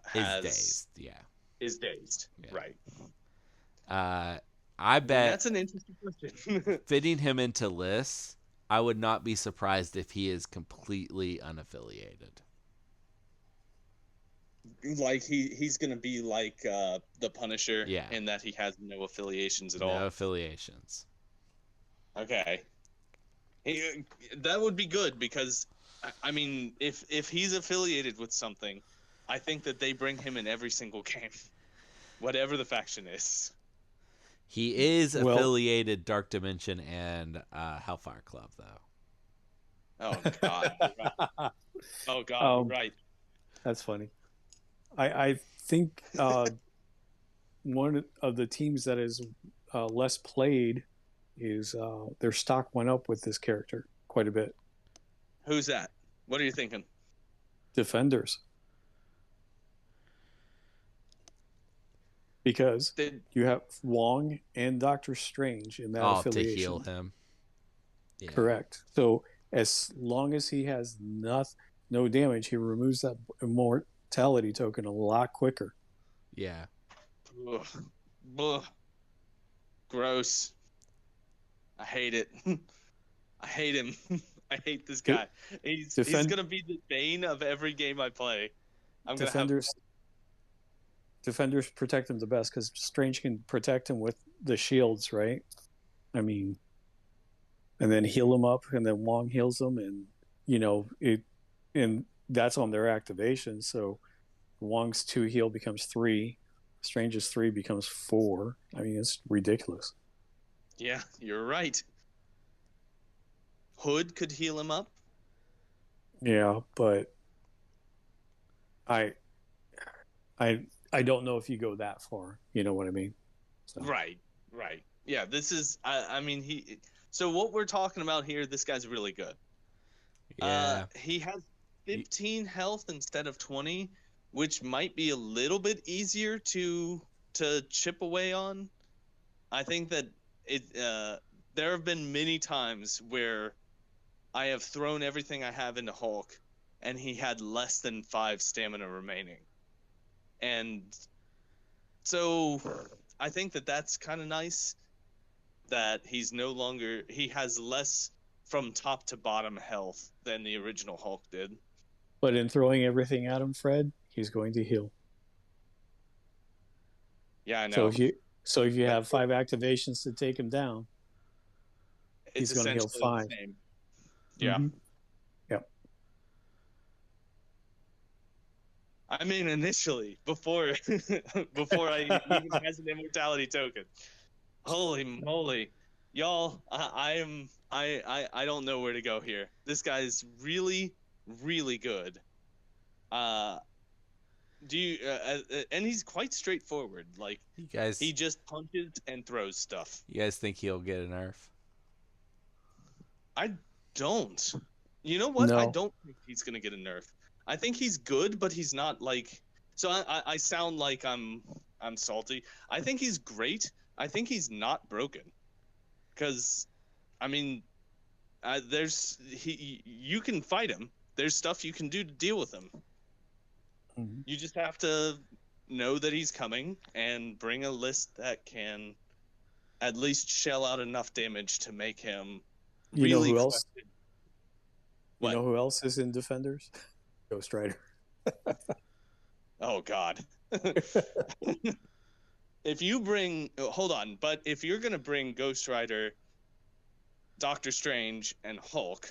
has dazed, yeah. is dazed. Yeah. Right. I I mean, bet that's an interesting question. fitting him into lists, I would not be surprised if he is completely unaffiliated. Like he's gonna be like the Punisher Yeah. in that he has no affiliations at No all. affiliations. Okay. That would be good because I mean if he's affiliated with something, I think that they bring him in every single game, whatever the faction is. He is Well, affiliated Dark Dimension and Hellfire Club, though. Oh God, you're right. Oh God, you're um, right. that's funny. I think one of the teams that is less played is their stock went up with this character quite a bit. Who's that? What are you thinking? Defenders, because Did you have Wong and Doctor Strange in that Oh, to heal affiliation. him. Yeah. Correct. So as long as he has no damage, he removes that immortality token a lot quicker. Yeah. ugh, ugh, gross. I hate it. I hate him. I hate this guy. He's gonna be the bane of every game I play. I'm gonna have Defenders protect him the best because Strange can protect him with the shields, right? I mean, and then heal him up, and then Wong heals him, and and that's on their activation. So Wong's 2 heal becomes 3, Strange's 3 becomes 4. I mean, it's ridiculous. Yeah, you're right. Hood could heal him up. Yeah, but I don't know if you go that far. You know what I mean? So. Right. Yeah, this is. I mean, So what we're talking about here, this guy's really good. Yeah. He has 15 health instead of 20, which might be a little bit easier to chip away on. I think that there have been many times where I have thrown everything I have into Hulk, and he had less than 5 stamina remaining. And so I think that that's kind of nice that he has less from top to bottom health than the original Hulk did. But in throwing everything at him, Fred, he's going to heal. Yeah, I know. So if you have 5 activations to take him down, It's he's going to heal 5. The same. Yeah. Mm-hmm. Yep. I mean, initially, before I even has an immortality token. Holy moly, y'all! I don't know where to go here. This guy's really, really good. Do you? And he's quite straightforward. Like he just punches and throws stuff. You guys think he'll get a nerf? I don't. You know what? No. I don't think he's gonna get a nerf. I think he's good, but he's not like. So I sound like I'm salty. I think he's great. I think he's not broken. Because, I mean, you can fight him. There's stuff you can do to deal with him. Mm-hmm. You just have to know that he's coming and bring a list that can at least shell out enough damage to make him really. You know who else? What? You know who else is in Defenders? Ghost Rider. Oh God. If you bring, hold on, but if you're gonna bring Ghost Rider, Doctor Strange, and Hulk,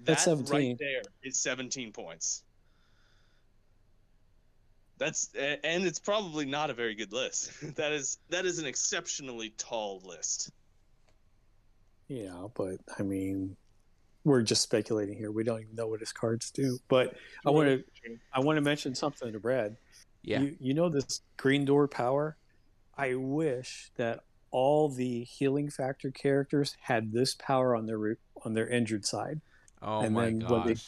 that's 17. Right there is 17 points. And it's probably not a very good list. That is an exceptionally tall list. Yeah, but I mean, we're just speculating here. We don't even know what his cards do. But I want to mention something to Brad. Yeah. You know this Green Door power? I wish that all the healing factor characters had this power on their injured side. Oh and my gosh.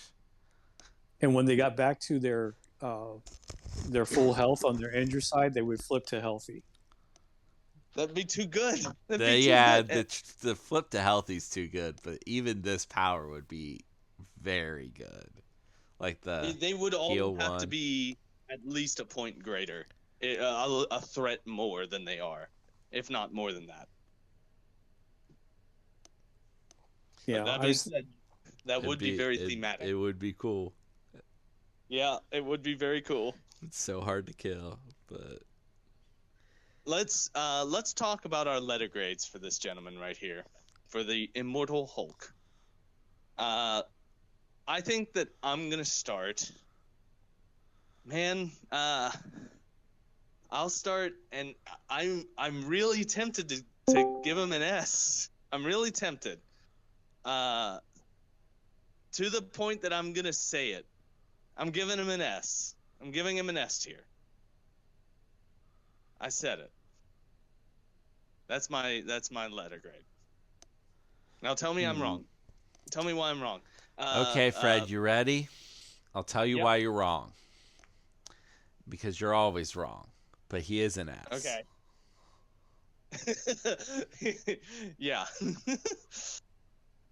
When they got back to their their full health on their injured side, they would flip to healthy. That'd be too good. That'd The, be too yeah, good. the flip to healthy's too good, but even this power would be very good. Like the They would all heal have to one. be at least a point greater, a threat more than they are, if not more than that. Yeah, But that I being was. said, that would be very thematic. It would be cool. Yeah, it would be very cool. It's so hard to kill, but Let's talk about our letter grades for this gentleman right here, for the Immortal Hulk. I think that I'm gonna start. Man, I'll start, and I'm really tempted to give him an S. I'm really tempted. To the point that I'm gonna say it. I'm giving him an S. I'm giving him an S tier. I said it. That's my letter grade. Now tell me I'm wrong. Tell me why I'm wrong. okay, Fred, you ready? I'll tell you Yep. why you're wrong. Because you're always wrong. But he is an S. Okay. Yeah.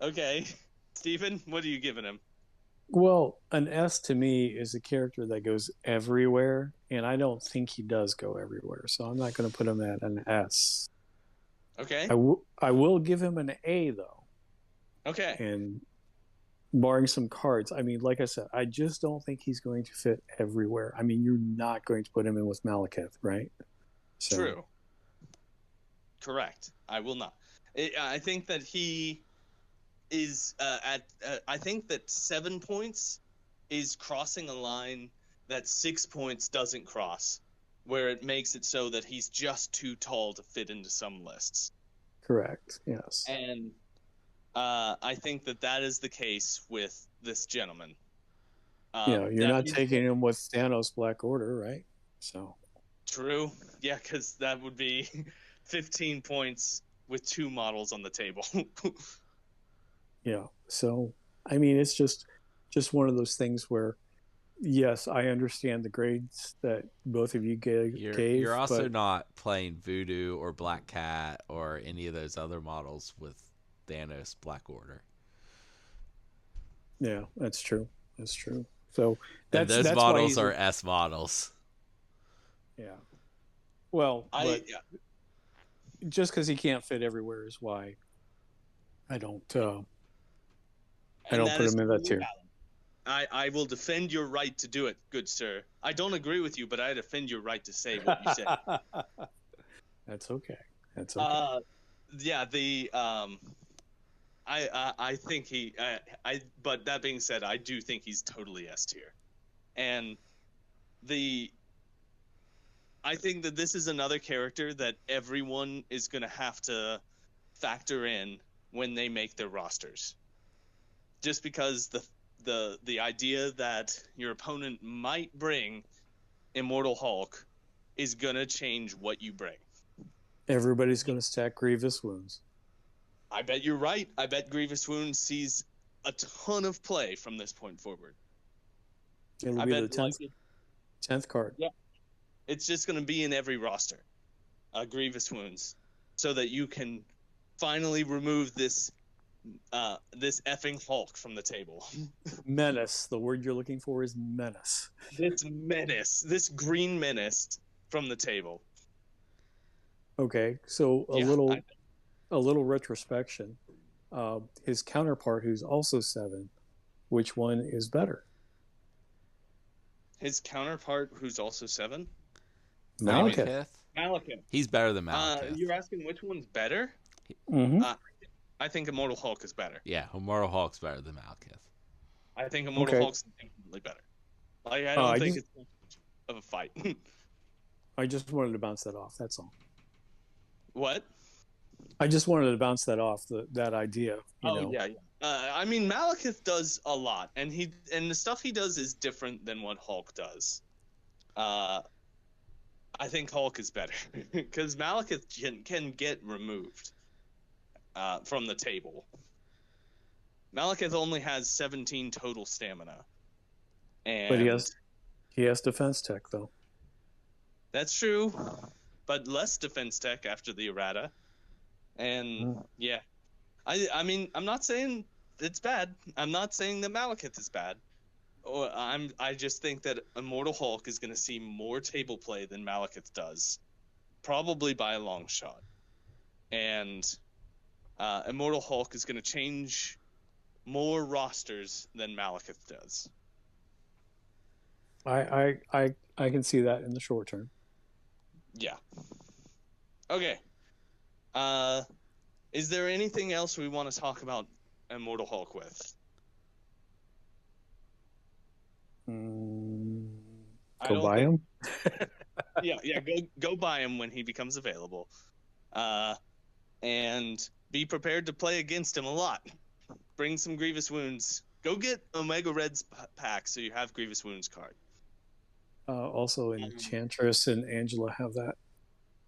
Okay. Stephen, what are you giving him? Well, an S to me is a character that goes everywhere, and I don't think he does go everywhere, so I'm not going to put him at an S. Okay. I will give him an A, though. Okay. And barring some cards, I mean, like I said, I just don't think he's going to fit everywhere. I mean, you're not going to put him in with Malekith, right? So, True. Correct. I will not. I think that he is I think that 7 points is crossing a line that 6 points doesn't cross, where it makes it so that he's just too tall to fit into some lists. Correct. Yes. And I think that is the case with this gentleman. You're not taking him with Thanos Black Order, right? So true. Yeah, because that would be 15 points with 2 models on the table. yeah. So I mean, it's just one of those things where, yes, I understand the grades that both of you gave. You're also but not playing Voodoo or Black Cat or any of those other models with Thanos Black Order. Yeah, that's true. That's true. So And those that's models why are S models. Yeah. Well, but just because he can't fit everywhere is why I don't put him in that tier. I will defend your right to do it, good sir. I don't agree with you, but I defend your right to say what you say. That's okay. That's okay. Yeah, I think he but that being said, I do think he's totally S tier. And I think that this is another character that everyone is going to have to factor in when they make their rosters. Just because the idea that your opponent might bring Immortal Hulk is going to change what you bring. Everybody's going to stack Grievous Wounds. I bet you're right. I bet Grievous Wounds sees a ton of play from this point forward. It'll be the 10th card. Yeah. It's just going to be in every roster. Grievous Wounds. So that you can finally remove this effing Hulk from the table. Menace. The word you're looking for is menace. This green menace from the table. Okay, so a little retrospection. His counterpart, who's also 7, which one is better? His counterpart, who's also 7? Malekith. Malekith. He's better than Malekith. You're asking which one's better? Mm-hmm. I think Immortal Hulk is better. Yeah, Immortal Hulk's better than Malekith. I think Immortal Hulk's infinitely better. Like, I don't think it's much of a fight. I just wanted to bounce that off. That's all. What? I just wanted to bounce that off. That idea. You know? Yeah. I mean, Malekith does a lot, and the stuff he does is different than what Hulk does. I think Hulk is better because Malekith can get removed from the table. Malekith only has 17 total stamina, and He has defense tech though. That's true, but less defense tech after the errata. And yeah, I mean, I'm not saying it's bad. I'm not saying that Malekith is bad. Or I just think that Immortal Hulk is going to see more table play than Malekith does, probably by a long shot. And Immortal Hulk is going to change more rosters than Malekith does. I can see that in the short term. Yeah. Okay. Is there anything else we want to talk about Immortal Hulk with? Go buy him. yeah. Go buy him when he becomes available, and be prepared to play against him a lot. Bring some Grievous Wounds. Go get Omega Red's pack so you have Grievous Wounds card. Also, Enchantress and Angela have that.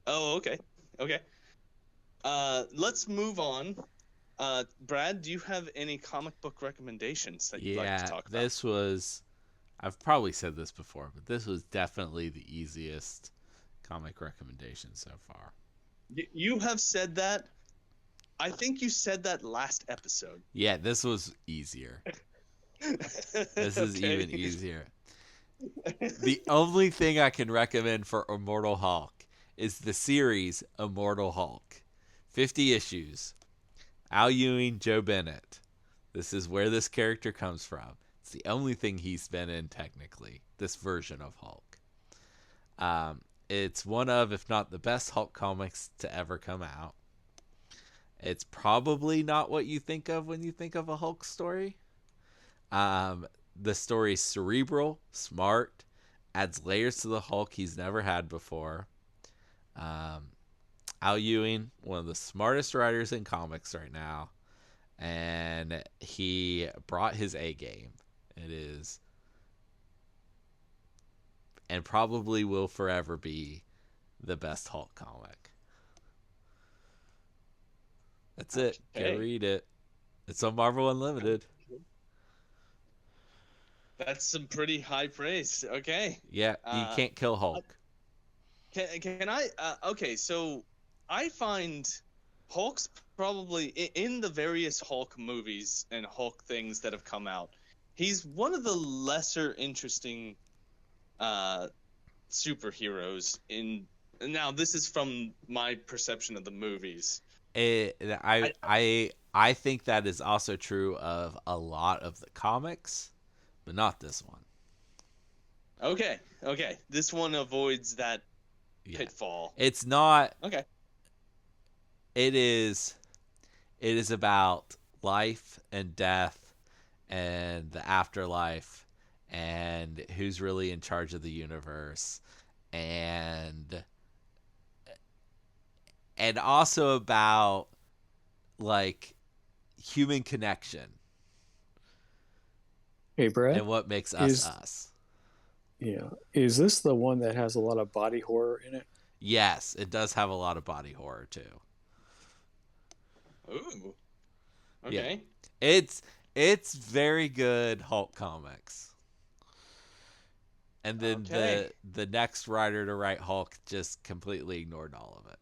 Oh, okay. Let's move on. Brad, do you have any comic book recommendations that you'd like to talk about? This was, I've probably said this before, but this was definitely the easiest comic recommendation so far. You have said that. I think you said that last episode. Yeah, this was easier. This is even easier. The only thing I can recommend for Immortal Hulk is the series Immortal Hulk. 50 issues. Al Ewing, Joe Bennett. This is where this character comes from. It's the only thing he's been in, technically, this version of Hulk. It's one of, if not the best Hulk comics to ever come out. It's probably not what you think of when you think of a Hulk story. The story's cerebral, smart, adds layers to the Hulk he's never had before. Al Ewing, one of the smartest writers in comics right now, and he brought his A game. It is, and probably will forever be, the best Hulk comic. That's it. Go read it. It's on Marvel Unlimited. That's some pretty high praise. Okay. Yeah, you can't kill Hulk. Can I? Okay, so I find Hulk's probably in the various Hulk movies and Hulk things that have come out. He's one of the lesser interesting superheroes in. Now, this is from my perception of the movies. I think that is also true of a lot of the comics, but not this one. Okay. This one avoids that pitfall. It's not. Okay. It is about life and death and the afterlife and who's really in charge of the universe and also about like human connection. Hey, Brad. And what makes us us. Yeah. Is this the one that has a lot of body horror in it? Yes, it does have a lot of body horror too. Ooh. Okay. Yeah. It's very good Hulk comics. And then the next writer to write Hulk just completely ignored all of it.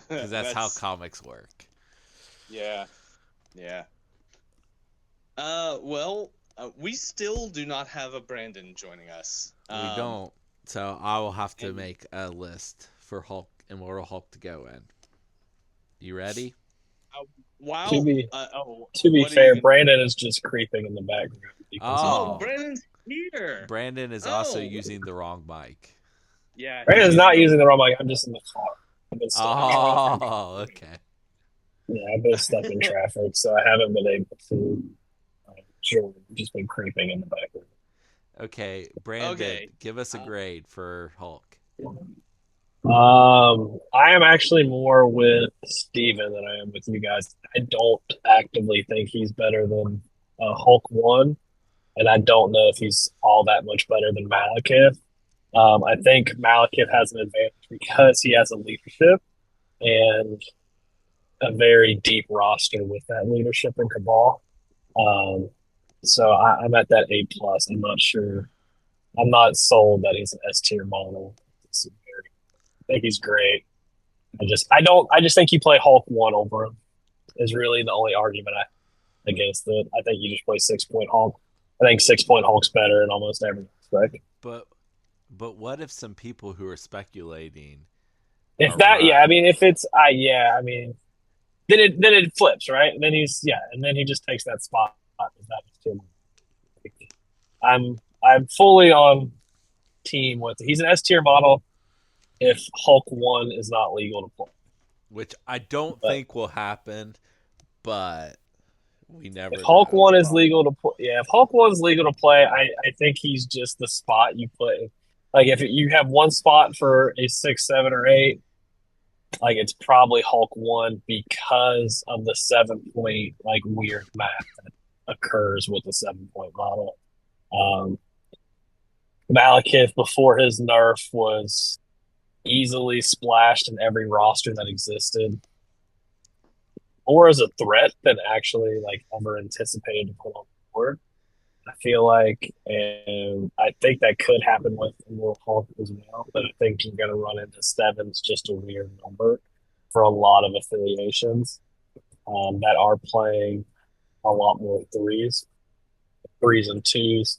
Because that's how comics work. Yeah. We still do not have a Brandon joining us. We don't. So I will have to make a list for Immortal Hulk to go in. You ready? Wow. To be fair, Brandon is just creeping in the background. Oh, Brandon's here. Brandon is also using the wrong mic. Yeah. Brandon's not using the wrong mic. I'm just in the car. Okay. Yeah, I've been stuck in traffic, so I haven't been able to. Just been creeping in the background. Okay, Brandon, give us a grade for Hulk. I am actually more with Steven than I am with you guys. I don't actively think he's better than Hulk 1, and I don't know if he's all that much better than Malekith. I think Malekith has an advantage because he has a leadership and a very deep roster with that leadership in Cabal. So I'm at that A+. I'm not sure I'm not sold that he's an S tier model. I think he's great. I just think you play Hulk 1 over him is really the only argument against it. I think you just play 6-point Hulk. I think 6-point Hulk's better in almost every aspect. But what if some people who are speculating If are that, yeah, I right? mean, if it's, yeah, I mean, then it flips, right? And then and then he just takes that spot. Is that just too much? I'm fully on team with. He's an S tier model. If Hulk 1 is not legal to play, Which I don't but think will happen, but we if never Hulk know. 1 is legal to play, yeah, if Hulk 1 is legal to play, I think he's just the spot you put. Like if you have one spot for a 6, 7, or 8, like it's probably Hulk 1 because of the 7-point like weird math that occurs with the 7-point model. Um, Malekith before his nerf was easily splashed in every roster that existed, more as a threat than actually like ever anticipated to put on board. I feel like, and I think that could happen with Immortal Hulk as well. But I think you're going to run into sevens, just a weird number for a lot of affiliations that are playing a lot more threes and twos.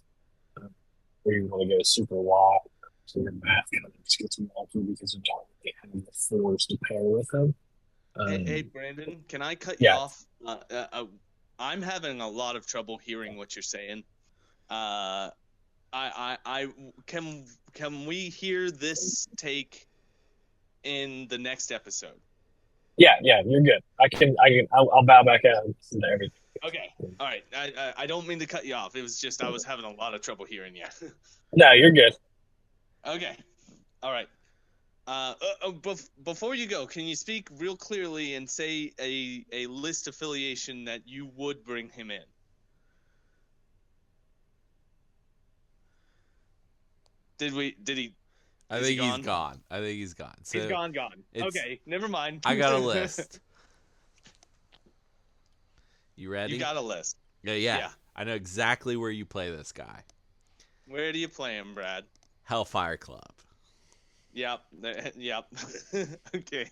Where you want to go super wide, so your math kind of just gets wonky because you don't really have the fours to pair with them. Hey, Brandon, can I cut you Yeah, off? I'm having a lot of trouble hearing what you're saying. I can we hear this take in the next episode? yeah, you're good. I'll bow back out and listen to everything. Okay, all right. I don't mean to cut you off. It was just I was having a lot of trouble hearing you. No, you're good. Okay, all right. Before you go, can you speak real clearly and say a list affiliation that you would bring him in? Did he? I Is he think he's gone? gone. I think he's gone. So He's gone. Okay, never mind. I got a list. You ready? You got a list. Yeah. I know exactly where you play this guy. Where do you play him, Brad? Hellfire Club. Yep. Yep. Okay.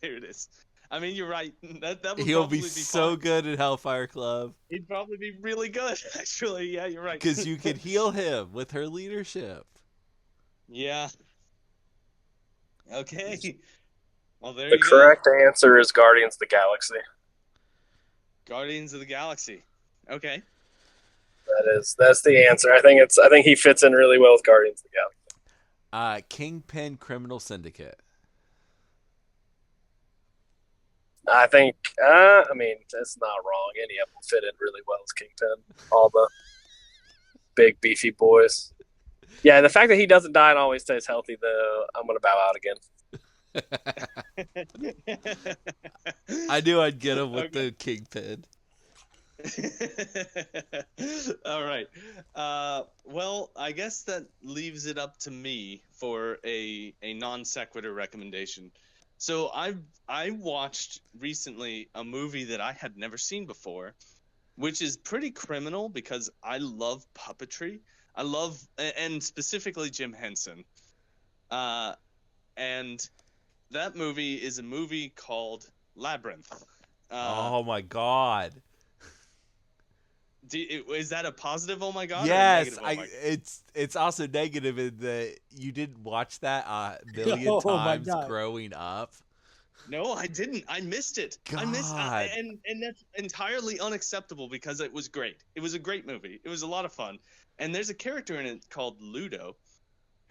There it is. I mean, you're right. That would He'll probably be be so fun. good at Hellfire Club. He'd probably be really good, actually. Yeah, you're right. Because you could heal him with her leadership. Yeah. Okay. Well, there The you go. correct answer is Guardians of the Galaxy. Guardians of the Galaxy. Okay. That's the answer. I think he fits in really well with Guardians of the Galaxy. Kingpin Criminal Syndicate. I think, mean, that's not wrong. Any of them fit in really well as Kingpin. All the big, beefy boys. Yeah, the fact that he doesn't die and always stays healthy, though, I'm going to bow out again. I knew I'd get him with the Kingpin. All right. Well, I guess that leaves it up to me for a non sequitur recommendation. So I watched recently a movie that I had never seen before, which is pretty criminal because I love puppetry. I love, and specifically Jim Henson. And that movie is a movie called Labyrinth. Oh my god. Is that a positive oh my god or a Yes, negative oh my god? it's also negative in that you didn't watch that a million Oh my times God. growing up. No, I didn't. I missed it. I missed and that's entirely unacceptable because it was great. It was a great movie. It was a lot of fun. And there's a character in it called Ludo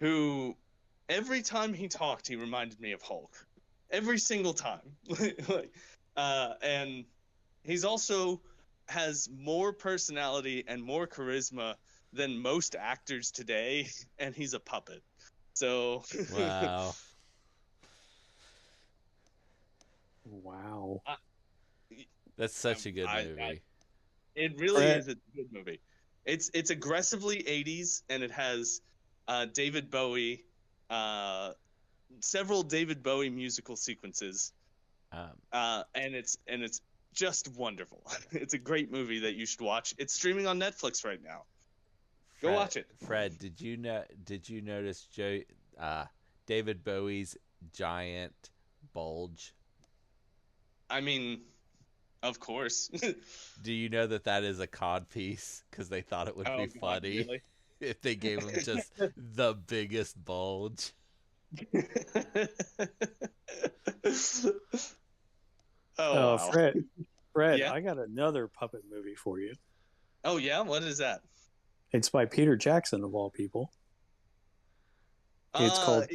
who every time he talked he reminded me of Hulk. Every single time. And he's also has more personality and more charisma than most actors today, and he's a puppet. So Wow. Wow. That's such a good movie. It really is a good movie. It's aggressively 80s, and it has David Bowie, several David Bowie musical sequences, and it's just wonderful. It's a great movie that you should watch. It's streaming on Netflix right now. Go watch it. Fred, did you know? Did you notice David Bowie's giant bulge? I mean, of course. Do you know that that is a cod piece? Because they thought it would Oh be God, funny really? if they gave him just the biggest bulge. Oh wow. Fred, Yeah. I got another puppet movie for you. Oh yeah. What is that? It's by Peter Jackson of all people. It's called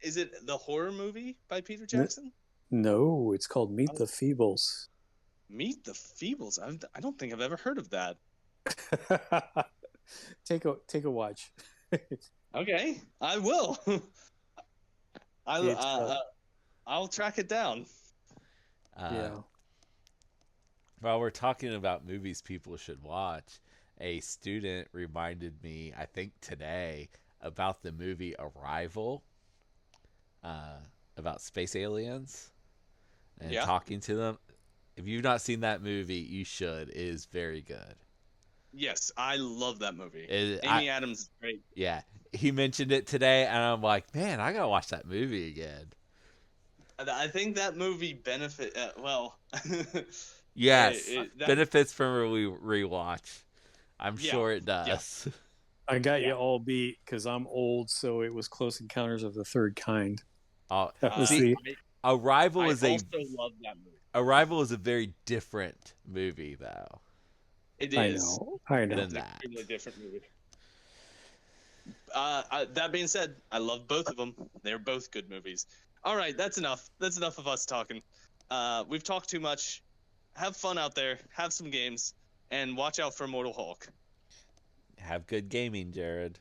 Is it the horror movie by Peter N- Jackson? No, it's called Meet Oh, the Feebles. Meet the Feebles. I don't think I've ever heard of that. Take a watch. Okay, I will. It's I'll track it down. yeah. While we're talking about movies people should watch, a student reminded me, I think today, about the movie Arrival, about space aliens and Yeah. talking to them. If you've not seen that movie, you should. It is very good. Yes, I love that movie. It, Amy Adams is great. yeah, he mentioned it today, and I'm like, man, I gotta watch that movie again. I think that movie benefit. Well, Yes, that, benefits from a rewatch. I'm yeah, sure it yeah. does. I got Yeah. you all beat because I'm old, so it was Close Encounters of the Third Kind. Oh, That was see, the Arrival I is a also love that movie. Arrival is a very different movie, though, It I is. know. than It's an that. extremely different movie. That being said, I love both of them. They're both good movies. All right, that's enough. That's enough of us talking. We've talked too much. Have fun out there. Have some games, and watch out for Immortal Hulk. Have good gaming, Jared.